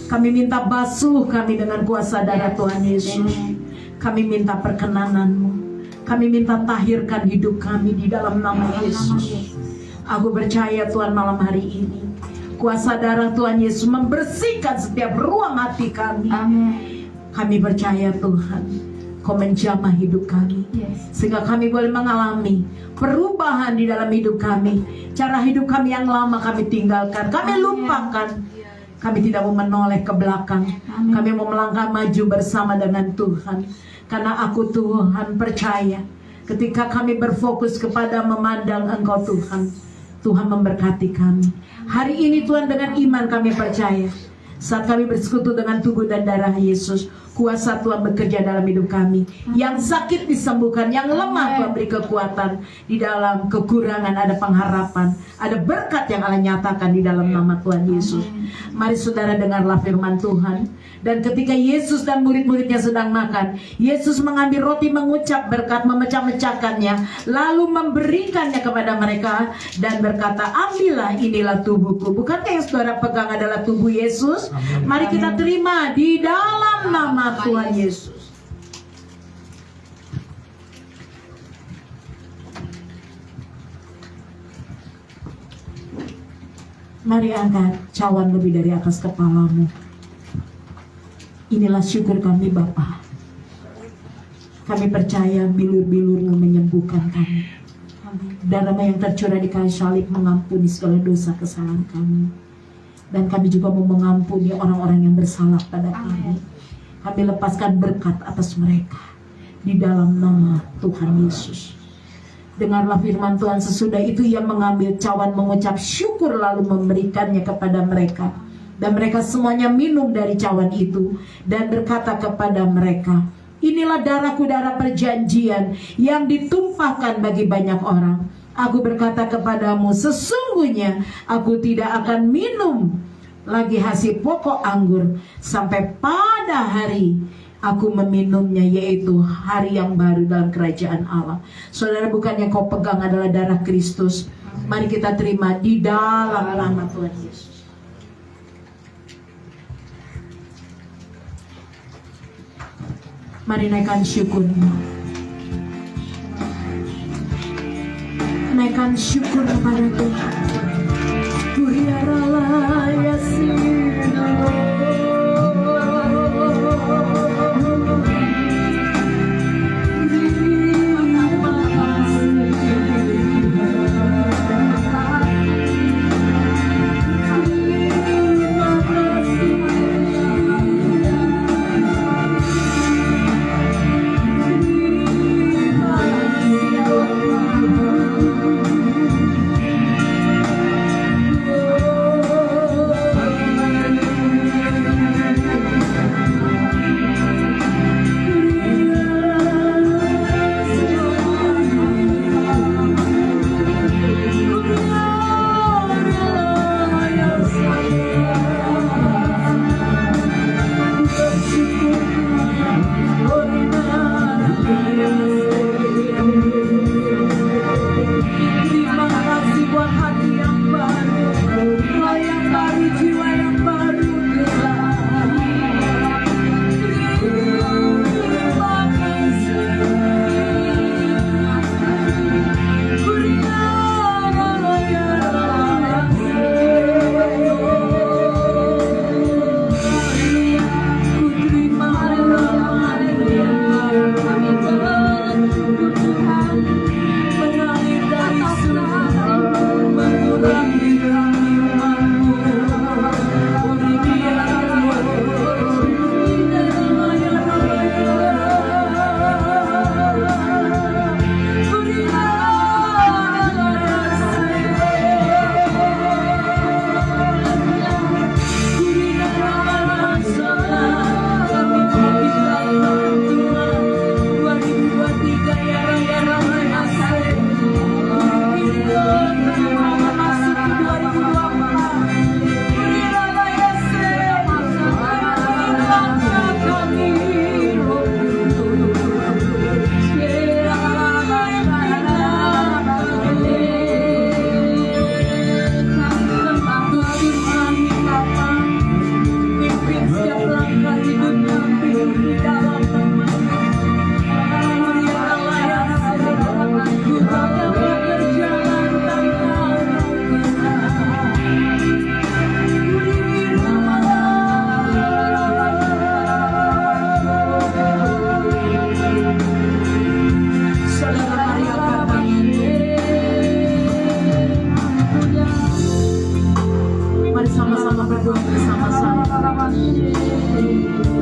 Kami minta basuh kami dengan kuasa darah Tuhan Yesus. Kami minta perkenanan-Mu. Kami minta tahirkan hidup kami di dalam nama Yesus. Aku percaya Tuhan malam hari ini kuasa darah Tuhan Yesus membersihkan setiap ruang hati kami. Kami percaya Tuhan Kau menjamah hidup kami, sehingga kami boleh mengalami perubahan di dalam hidup kami. Cara hidup kami yang lama kami tinggalkan, kami lupakan. Kami tidak mau menoleh ke belakang. Kami mau melangkah maju bersama dengan Tuhan. Karena aku Tuhan percaya ketika kami berfokus kepada memandang Engkau Tuhan, Tuhan memberkati kami. Hari ini Tuhan, dengan iman kami percaya, saat kami bersekutu dengan tubuh dan darah Yesus, kuasa Tuhan bekerja dalam hidup kami. Yang sakit disembuhkan, yang lemah Tuhan beri kekuatan. Di dalam kekurangan ada pengharapan, ada berkat yang Allah nyatakan di dalam nama Tuhan Yesus. Mari saudara dengarlah firman Tuhan. Dan ketika Yesus dan murid-muridnya sedang makan, Yesus mengambil roti, mengucap berkat, memecah-mecahkannya, lalu memberikannya kepada mereka dan berkata, ambillah, inilah tubuhku. Bukankah yang saudara pegang adalah tubuh Yesus? Mari kita terima di dalam nama Tuhan Yesus. Mari angkat cawan lebih dari atas kepalamu. Inilah syukur kami Bapa. Kami percaya bilur-bilur-Mu menyembuhkan kami. Darah-Mu yang tercurah di kayu salib mengampuni segala dosa kesalahan kami. Dan kami juga mau mengampuni orang-orang yang bersalah pada kami. Kami lepaskan berkat atas mereka di dalam nama Tuhan Yesus. Dengarlah firman Tuhan, sesudah itu ia mengambil cawan, mengucap syukur, lalu memberikannya kepada mereka. Dan mereka semuanya minum dari cawan itu dan berkata kepada mereka, inilah darahku, darah perjanjian yang ditumpahkan bagi banyak orang. Aku berkata kepadamu, sesungguhnya aku tidak akan minum lagi hasil pokok anggur sampai pada hari aku meminumnya, yaitu hari yang baru dalam kerajaan Allah. Saudara, bukannya kau pegang adalah darah Kristus? Mari kita terima di dalam nama Tuhan Yesus. Mari naikkan syukurmu. Naikkan syukur kepada Tuhan. Kuriaralah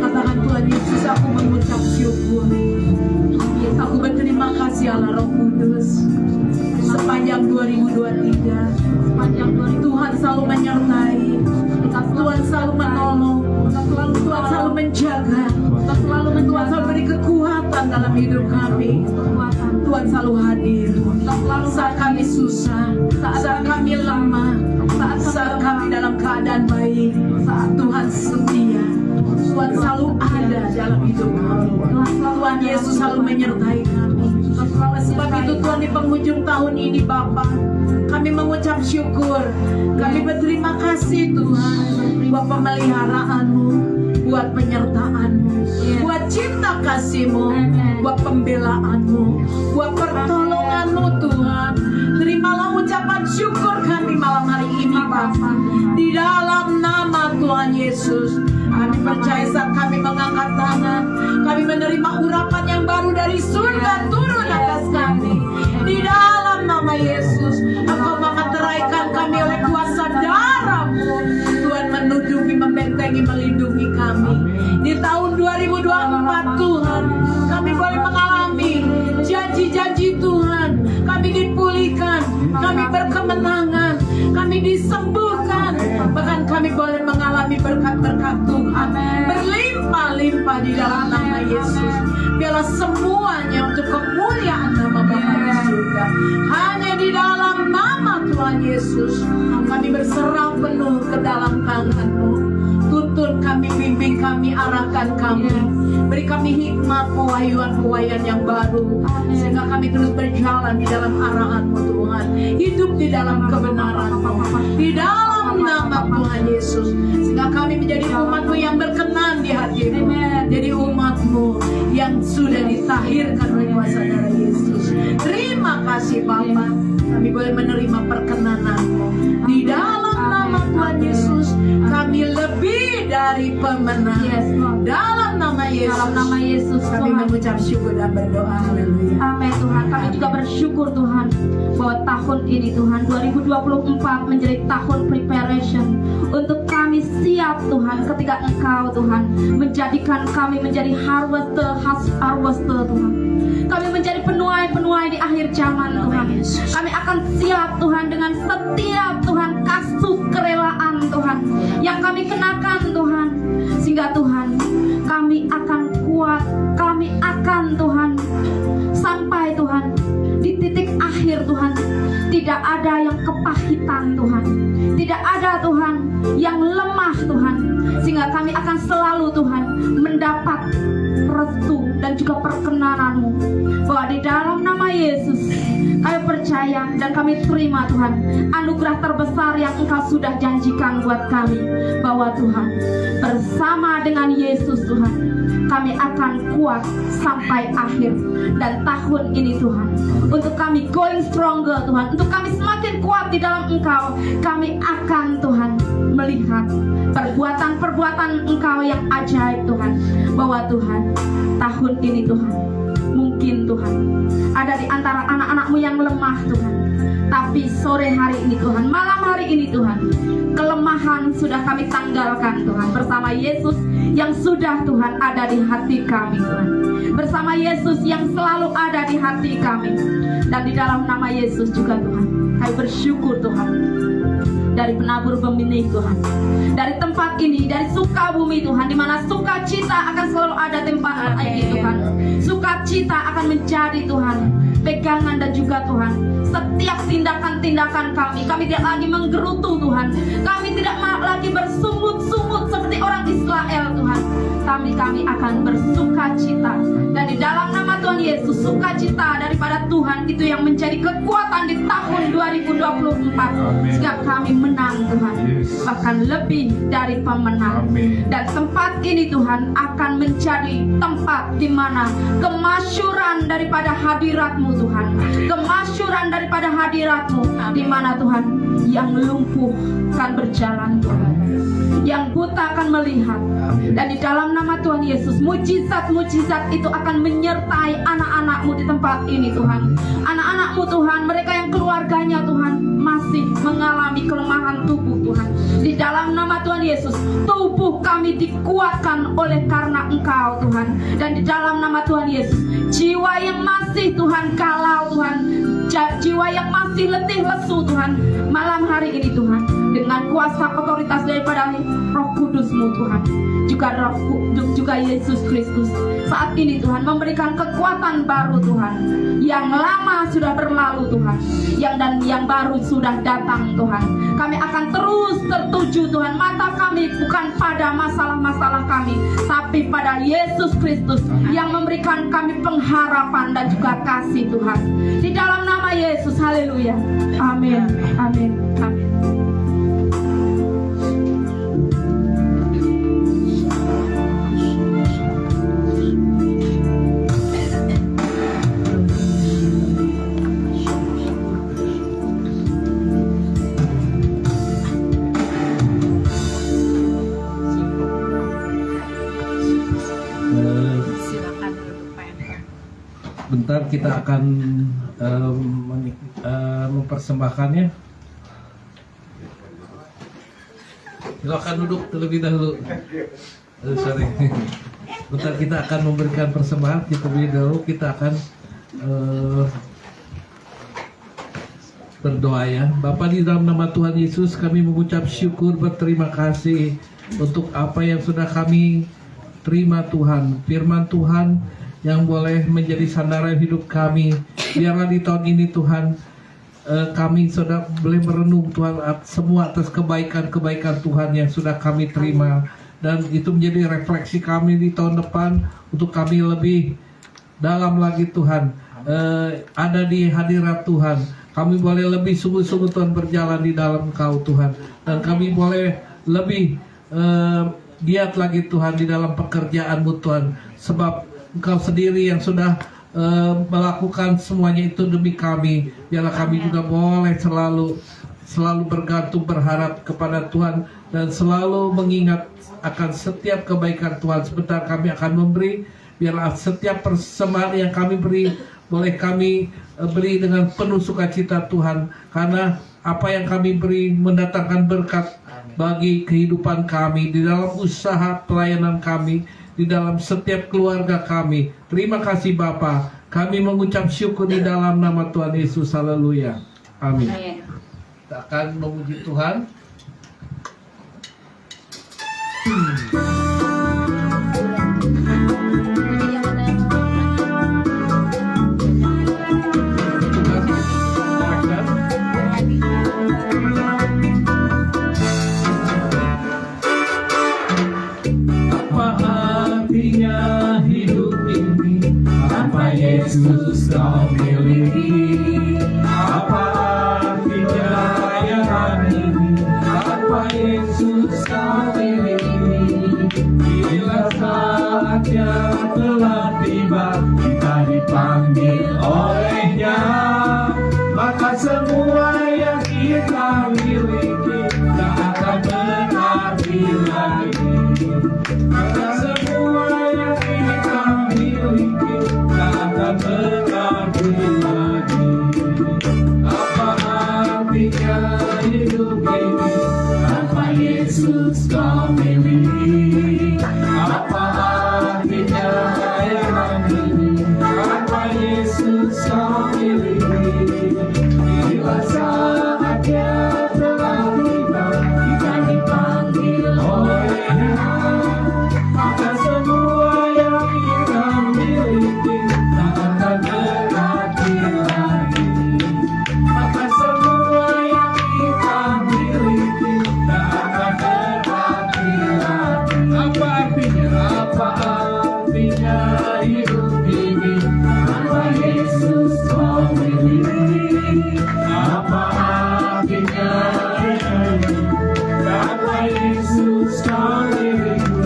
katakan, Tuhan Yesus, aku mengucap syukur. Aku berterima kasih Allah Roh Kudus. Sepanjang 2023 Tuhan selalu menyertai, Tuhan selalu menolong, Tuhan selalu menjaga, Tuhan selalu beri kekuatan dalam hidup kami. Tuhan selalu hadir saat kami susah, saat kami lemah, saat kami dalam keadaan baik. Tuhan setia, Tuhan selalu ada dalam hidup kami. Tuhan Yesus selalu menyertai kami. Sebab itu Tuhan, di penghujung tahun ini Bapa, kami mengucap syukur. Kami berterima kasih Tuhan buat pemeliharaanmu, buat penyertaanmu, buat cinta kasihmu, buat pembelaanmu, buat pertolonganmu Tuhan. Terimalah ucapan syukur kami malam hari ini Bapa, di dalam nama Tuhan Yesus. Kami percaya saat kami mengangkat tangan, kami menerima urapan yang baru dari surga turun atas kami. Di dalam nama Yesus, Engkau mengateraikan kami oleh kuasa darah-Mu. Tuhan menuduhi, membentengi, melindungi kami. Di tahun 2024 Tuhan, kami boleh mengalami janji-janji Tuhan. Kami disembuhkan. Bahkan kami boleh mengalami berkat-berkat Tuhan berlimpah-limpah di dalam nama Yesus. Biarlah semuanya untuk kemuliaan nama Bapa di surga. Hanya di dalam nama Tuhan Yesus kami berserah penuh ke dalam tangan-Mu. Tuntun kami, bimbing kami, arahkan kami. Beri kami hikmat, pewahyuan-pewahyuan yang baru, sehingga kami terus berjalan di dalam arahan-Mu Tuhan. Hidup di dalam kebenaran-Mu, di dalam nama Tuhan Yesus. Sehingga kami menjadi umat-Mu yang berkenan di hati-Mu. Jadi umat-Mu yang sudah ditahirkan oleh kuasa darah Yesus. Terima kasih Bapa, kami boleh menerima perkenanan-Mu. Di dalam nama Tuhan Yesus kami lebih dari pemenang. Dalam nama Yesus, Dalam nama Yesus kami Tuhan. mengucap syukur dan berdoa. Haleluya. Amin Tuhan. Kami juga bersyukur Tuhan bahwa tahun ini Tuhan 2024 menjadi tahun preparation untuk kami siap Tuhan ketika Engkau Tuhan menjadikan kami menjadi harvester Tuhan. Kami menjadi penuai-penuai di akhir zaman Tuhan. Kami akan siap Tuhan dengan setiap Tuhan kasut kerelaan Tuhan yang kami kenakan Tuhan. Sehingga Tuhan kami akan kuat, kami akan Tuhan sampai Tuhan di titik akhir Tuhan. Tidak ada yang kepahitan Tuhan, tidak ada Tuhan yang lemah Tuhan. Sehingga kami akan selalu Tuhan mendapat restu dan juga perkenanan-Mu. Bahwa di dalam nama Yesus kami percaya dan kami terima Tuhan anugerah terbesar yang Engkau sudah janjikan buat kami. Bahwa Tuhan bersama dengan Yesus Tuhan kami akan kuat sampai akhir. Dan tahun ini Tuhan untuk kami going stronger Tuhan, untuk kami semakin kuat di dalam Engkau, kami akan Tuhan melihat perbuatan-perbuatan Engkau yang ajaib Tuhan. Bahwa Tuhan tahun ini Tuhan mungkin Tuhan ada di antara anak-anak-Mu yang lemah Tuhan, tapi sore hari ini Tuhan, malam hari ini Tuhan, kelemahan sudah kami tanggalkan Tuhan bersama Yesus yang sudah Tuhan ada di hati kami Tuhan, bersama Yesus yang selalu ada di hati kami. Dan di dalam nama Yesus juga Tuhan kami bersyukur Tuhan dari penabur benih Tuhan, dari tempat ini, dari Sukabumi Tuhan, di mana sukacita akan selalu ada tempat ini Tuhan. Sukacita akan menjadi Tuhan pegangan dan juga Tuhan setiap tindakan-tindakan kami. Kami tidak lagi menggerutu Tuhan, kami tidak lagi bersungut-sungut seperti orang Israel Tuhan. Kami akan bersukacita. Dan di dalam nama Tuhan Yesus, sukacita daripada Tuhan itu yang menjadi kekuatan di tahun 2024. Sehingga kami menang Tuhan, bahkan lebih dari pemenang. Dan tempat ini Tuhan akan menjadi tempat di mana kemasyuran daripada hadirat-Mu Tuhan, kemasyuran daripada hadirat-Mu, di mana Tuhan yang lumpuh akan berjalan Tuhan, yang buta akan melihat. Dan di dalam nama Tuhan Yesus, mujizat-mujizat itu akan menyertai anak-anak-Mu di tempat ini Tuhan. Anak-anak-Mu Tuhan, mereka yang keluarganya Tuhan masih mengalami kelemahan tubuh Tuhan, di dalam nama Tuhan Yesus, tubuh kami dikuatkan oleh karena Engkau Tuhan. Dan di dalam nama Tuhan Yesus, jiwa yang masih Tuhan galau Tuhan, jiwa yang masih letih lesu Tuhan, malam hari ini Tuhan, dengan kuasa otoritas daripada Roh Kudus-Mu Tuhan, juga Yesus Kristus, saat ini Tuhan memberikan kekuatan baru Tuhan. Yang lama sudah berlalu Tuhan, yang baru sudah datang Tuhan. Kami akan terus tertuju Tuhan, mata kami bukan pada masalah-masalah kami, tapi pada Yesus Kristus yang memberikan kami pengharapan dan juga kasih Tuhan. Di dalam nama Yesus, haleluya. Amin. Amin. Amin. Bentar kita akan mempersembahkannya. Silakan duduk terlebih dahulu. Sorry. Bentar kita akan memberikan persembahan. Terlebih dahulu kita akan berdoa ya. Bapa, di dalam nama Tuhan Yesus kami mengucap syukur, berterima kasih untuk apa yang sudah kami terima Tuhan. Firman Tuhan yang boleh menjadi sandaran hidup kami. Biarlah di tahun ini Tuhan kami sudah boleh merenung Tuhan semua atas kebaikan-kebaikan Tuhan yang sudah kami terima. Dan itu menjadi refleksi kami di tahun depan untuk kami lebih dalam lagi Tuhan. Ada di hadirat Tuhan. Kami boleh lebih sungguh-sungguh Tuhan berjalan di dalam Engkau Tuhan. Dan kami boleh lebih giat lagi Tuhan di dalam pekerjaan-Mu Tuhan. Sebab Engkau sendiri yang sudah melakukan semuanya itu demi kami. Biarlah kami juga boleh selalu bergantung, berharap kepada Tuhan. Dan selalu mengingat akan setiap kebaikan Tuhan. Sebentar kami akan memberi. Biarlah setiap persembahan yang kami beri, boleh kami beri dengan penuh sukacita Tuhan. Karena apa yang kami beri mendatangkan berkat bagi kehidupan kami, di dalam usaha pelayanan kami, di dalam setiap keluarga kami. Terima kasih Bapa. Kami mengucap syukur di dalam nama Tuhan Yesus. Haleluya. Amin. Amin. Kita akan memuji Tuhan. Yesus kau miliki. Apa artinya layanan ini tanpa Yesus kau miliki? Bila saatnya telah tiba, kita dipanggil olehnya, maka semua yang kita miliki tak akan berarti lagi. Maka semua yang kita miliki berarti lagi. Apa artinya hidup ini tanpa Yesus kau miliki? Apa artinya layanan ini tanpa Yesus kau miliki? Bila saatnya telah tiba, kita dipanggil olehnya, maka semua yang kita miliki berarti lagi. Maka semua yang kita miliki tak akan berarti lagi. Apa artinya hidup ini tanpa Yesus kau miliki? Apa artinya hidup tanpa Yesus kau miliki?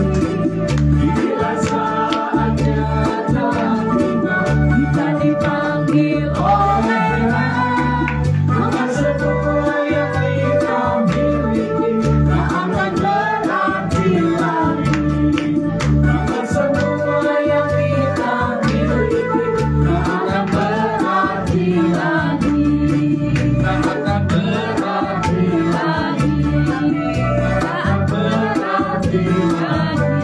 Bila saatnya telah tiba, kita dipanggil olehnya, maka semua yang kita miliki tak akan berarti lagi. Maka semua yang kita miliki tak akan berarti lagi. Tak akan berarti lagi. Tak akan berarti lagi.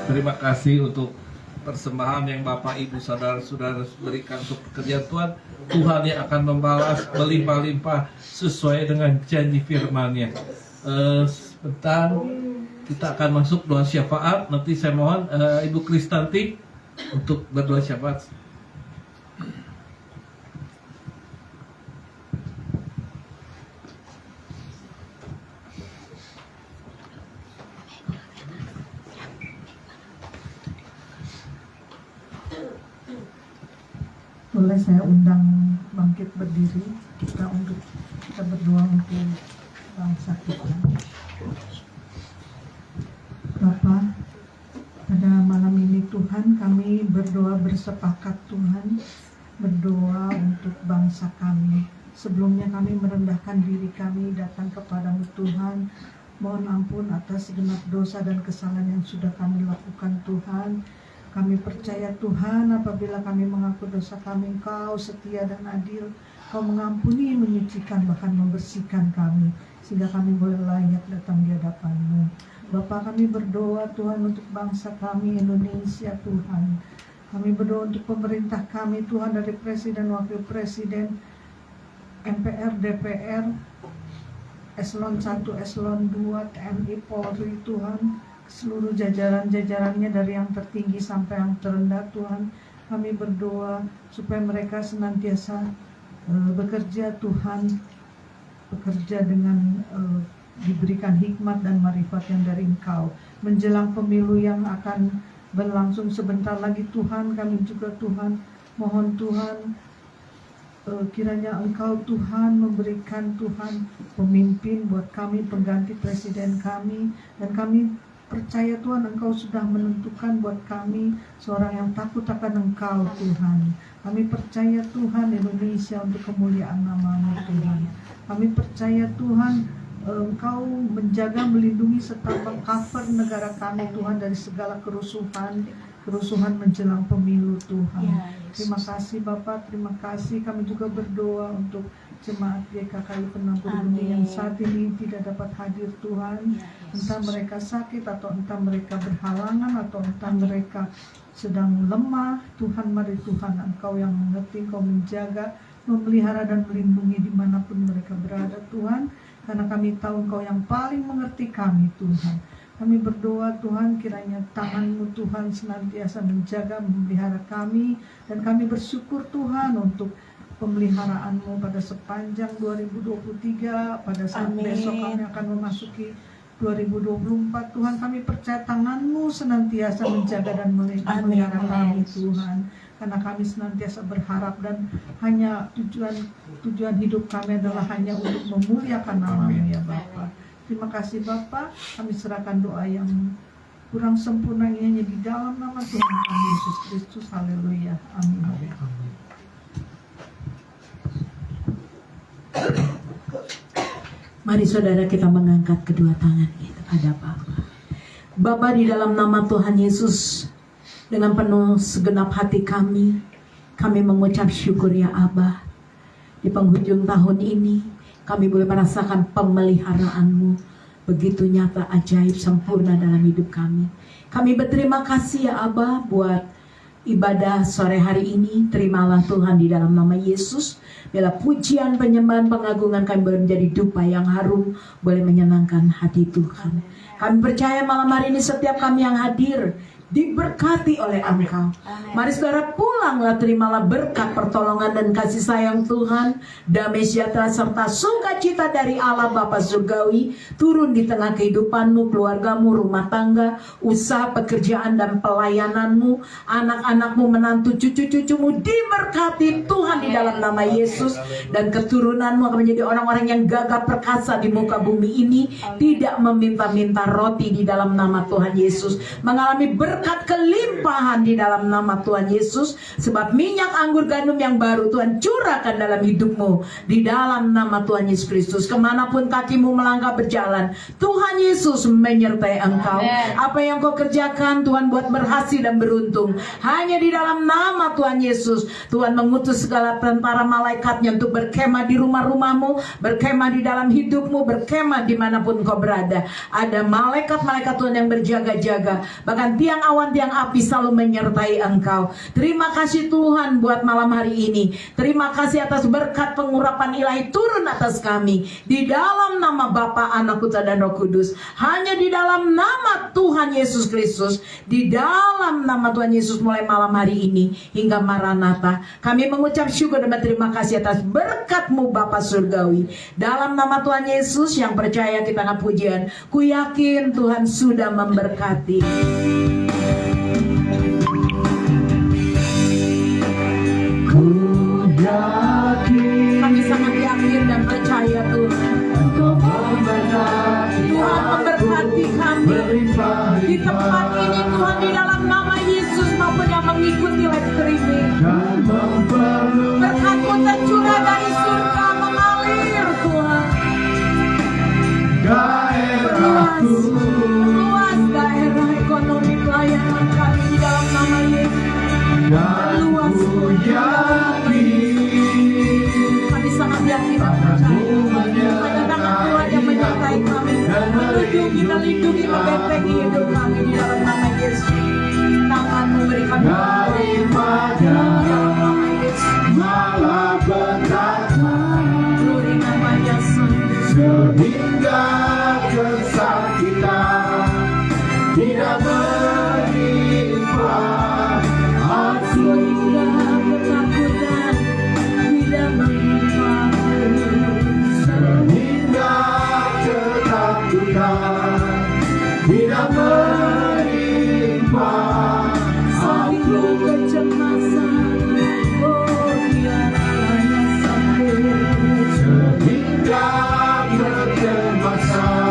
Terima kasih untuk persembahan yang Bapak Ibu Saudara-saudara berikan untuk pekerjaan Tuhan. Tuhan yang akan membalas melimpah-limpah sesuai dengan janji firman-Nya. Sebentar kita akan masuk doa syafaat. Nanti saya mohon Ibu Kristanti untuk berdoa syafaat. Boleh saya undang bangkit berdiri kita berdoa untuk bangsa kita. Bapa, pada malam ini Tuhan kami berdoa bersepakat Tuhan, berdoa untuk bangsa kami. Sebelumnya kami merendahkan diri kami datang kepadamu Tuhan. Mohon ampun atas segenap dosa dan kesalahan yang sudah kami lakukan Tuhan. Kami percaya Tuhan apabila kami mengaku dosa kami, Engkau setia dan adil. Kau mengampuni, menyucikan, bahkan membersihkan kami, sehingga kami boleh layak datang di hadapan-Mu. Bapa, kami berdoa Tuhan untuk bangsa kami Indonesia Tuhan. Kami berdoa untuk pemerintah kami Tuhan, dari Presiden, Wakil Presiden, MPR, DPR, Eselon 1, Eselon 2, TNI, Polri Tuhan, seluruh jajaran-jajarannya dari yang tertinggi sampai yang terendah Tuhan. Kami berdoa supaya mereka senantiasa bekerja Tuhan, bekerja dengan diberikan hikmat dan marifat yang dari Engkau. Menjelang pemilu yang akan berlangsung sebentar lagi Tuhan, kami juga Tuhan mohon Tuhan kiranya Engkau Tuhan memberikan Tuhan pemimpin buat kami, pengganti presiden kami, dan kami percaya Tuhan Engkau sudah menentukan buat kami seorang yang takut akan Engkau Tuhan. Kami percaya Tuhan Indonesia untuk kemuliaan nama-Mu Tuhan. Kami percaya Tuhan Engkau menjaga, melindungi serta mengcover negara kami Tuhan dari segala kerusuhan menjelang pemilu Tuhan. Terima kasih Bapak, terima kasih. Kami juga berdoa untuk jemaat GKKI Penabur Bumi yang saat ini tidak dapat hadir Tuhan. Entah mereka sakit atau entah mereka berhalangan atau entah mereka sedang lemah. Tuhan, mari Tuhan Engkau yang mengerti, Engkau menjaga, memelihara dan melindungi dimanapun mereka berada Tuhan. Karena kami tahu Engkau yang paling mengerti kami Tuhan. Kami berdoa Tuhan kiranya tangan-Mu Tuhan senantiasa menjaga, memelihara kami. Dan kami bersyukur Tuhan untuk pemeliharaan-Mu pada sepanjang 2023. Pada saat besok kami akan memasuki 2024 Tuhan, kami percaya tangan-Mu senantiasa menjaga dan memelihara kami Tuhan. Karena kami senantiasa berharap dan hanya tujuan hidup kami adalah hanya untuk memuliakan nama-Mu ya Bapa. Terima kasih Bapa, kami serahkan doa yang kurang sempurna ini hanya di dalam nama Tuhan kami Yesus Kristus. Haleluya. Amin. Mari saudara kita mengangkat kedua tangan kita pada Bapa. Bapa, di dalam nama Tuhan Yesus, dengan penuh segenap hati kami mengucap syukur ya Abah. Di penghujung tahun ini kami boleh merasakan pemeliharaan-Mu begitu nyata, ajaib, sempurna dalam hidup kami. Kami berterima kasih ya Abah buat ibadah sore hari ini. Terimalah Tuhan di dalam nama Yesus. Bila pujian, penyembahan, pengagungan kami boleh menjadi dupa yang harum, boleh menyenangkan hati Tuhan. Kami percaya malam hari ini setiap kami yang hadir diberkati oleh Engkau. Mari saudara pulanglah, terimalah berkat, pertolongan dan kasih sayang Tuhan, damai sejahtera serta sukacita dari Allah Bapa Surgawi turun di tengah kehidupanmu, keluargamu, rumah tangga, usaha, pekerjaan dan pelayananmu, anak-anakmu, menantu, cucu-cucumu diberkati Tuhan di dalam nama Yesus. Dan keturunanmu akan menjadi orang-orang yang gagah perkasa di muka bumi ini, tidak meminta-minta roti di dalam nama Tuhan Yesus, mengalami berkat kelimpahan di dalam nama Tuhan Yesus. Sebab minyak anggur gandum yang baru Tuhan curahkan dalam hidupmu di dalam nama Tuhan Yesus Kristus. Kemanapun kakimu melangkah berjalan, Tuhan Yesus menyertai engkau. Apa yang kau kerjakan Tuhan buat berhasil dan beruntung. Hanya di dalam nama Tuhan Yesus, Tuhan mengutus segala tentara malaikatnya untuk berkemah di rumah-rumahmu, berkemah di dalam hidupmu, berkemah dimanapun kau berada. Ada malaikat-malaikat Tuhan yang berjaga-jaga, bahkan tiang awan, tiang api selalu menyertai engkau. Terima kasih Tuhan buat malam hari ini. Terima kasih atas berkat pengurapan ilahi turun atas kami. Di dalam nama Bapa, Anak, Putra dan Roh Kudus. Hanya di dalam nama Tuhan Yesus Kristus. Di dalam nama Tuhan Yesus mulai malam hari ini hingga Maranatha. Kami mengucap syukur dan berterima kasih atas berkat-Mu Bapa Surgawi. Dalam nama Tuhan Yesus yang percaya kita angkat pujian. Ku yakin Tuhan sudah memberkati. Kami sangat yakin dan percaya Tuhan. Tuhan memberkati kami di tempat ini Tuhan, di dalam nama Yesus, maupun yang mengikuti live streaming. Berkat-Mu tercurah dari surga mengalir Tuhan. Luas daerah ekonomi pelayanan Hanya tangan Tuhan yang menyertai kami, melindungi, melindungi, membentengi hidup kami di dalam nama Yesus. Tangan-Mu berikan daripada nama Yesus. malapetaka Glory nama Yesus. sehingga kesakitan tidak menimpa aku. Sehingga ketakutan tidak menimpa Sehingga ketakutan tidak menimpa sehingga aku. kecemasan, oh biarlah hanya sampai. Sehingga kecemasan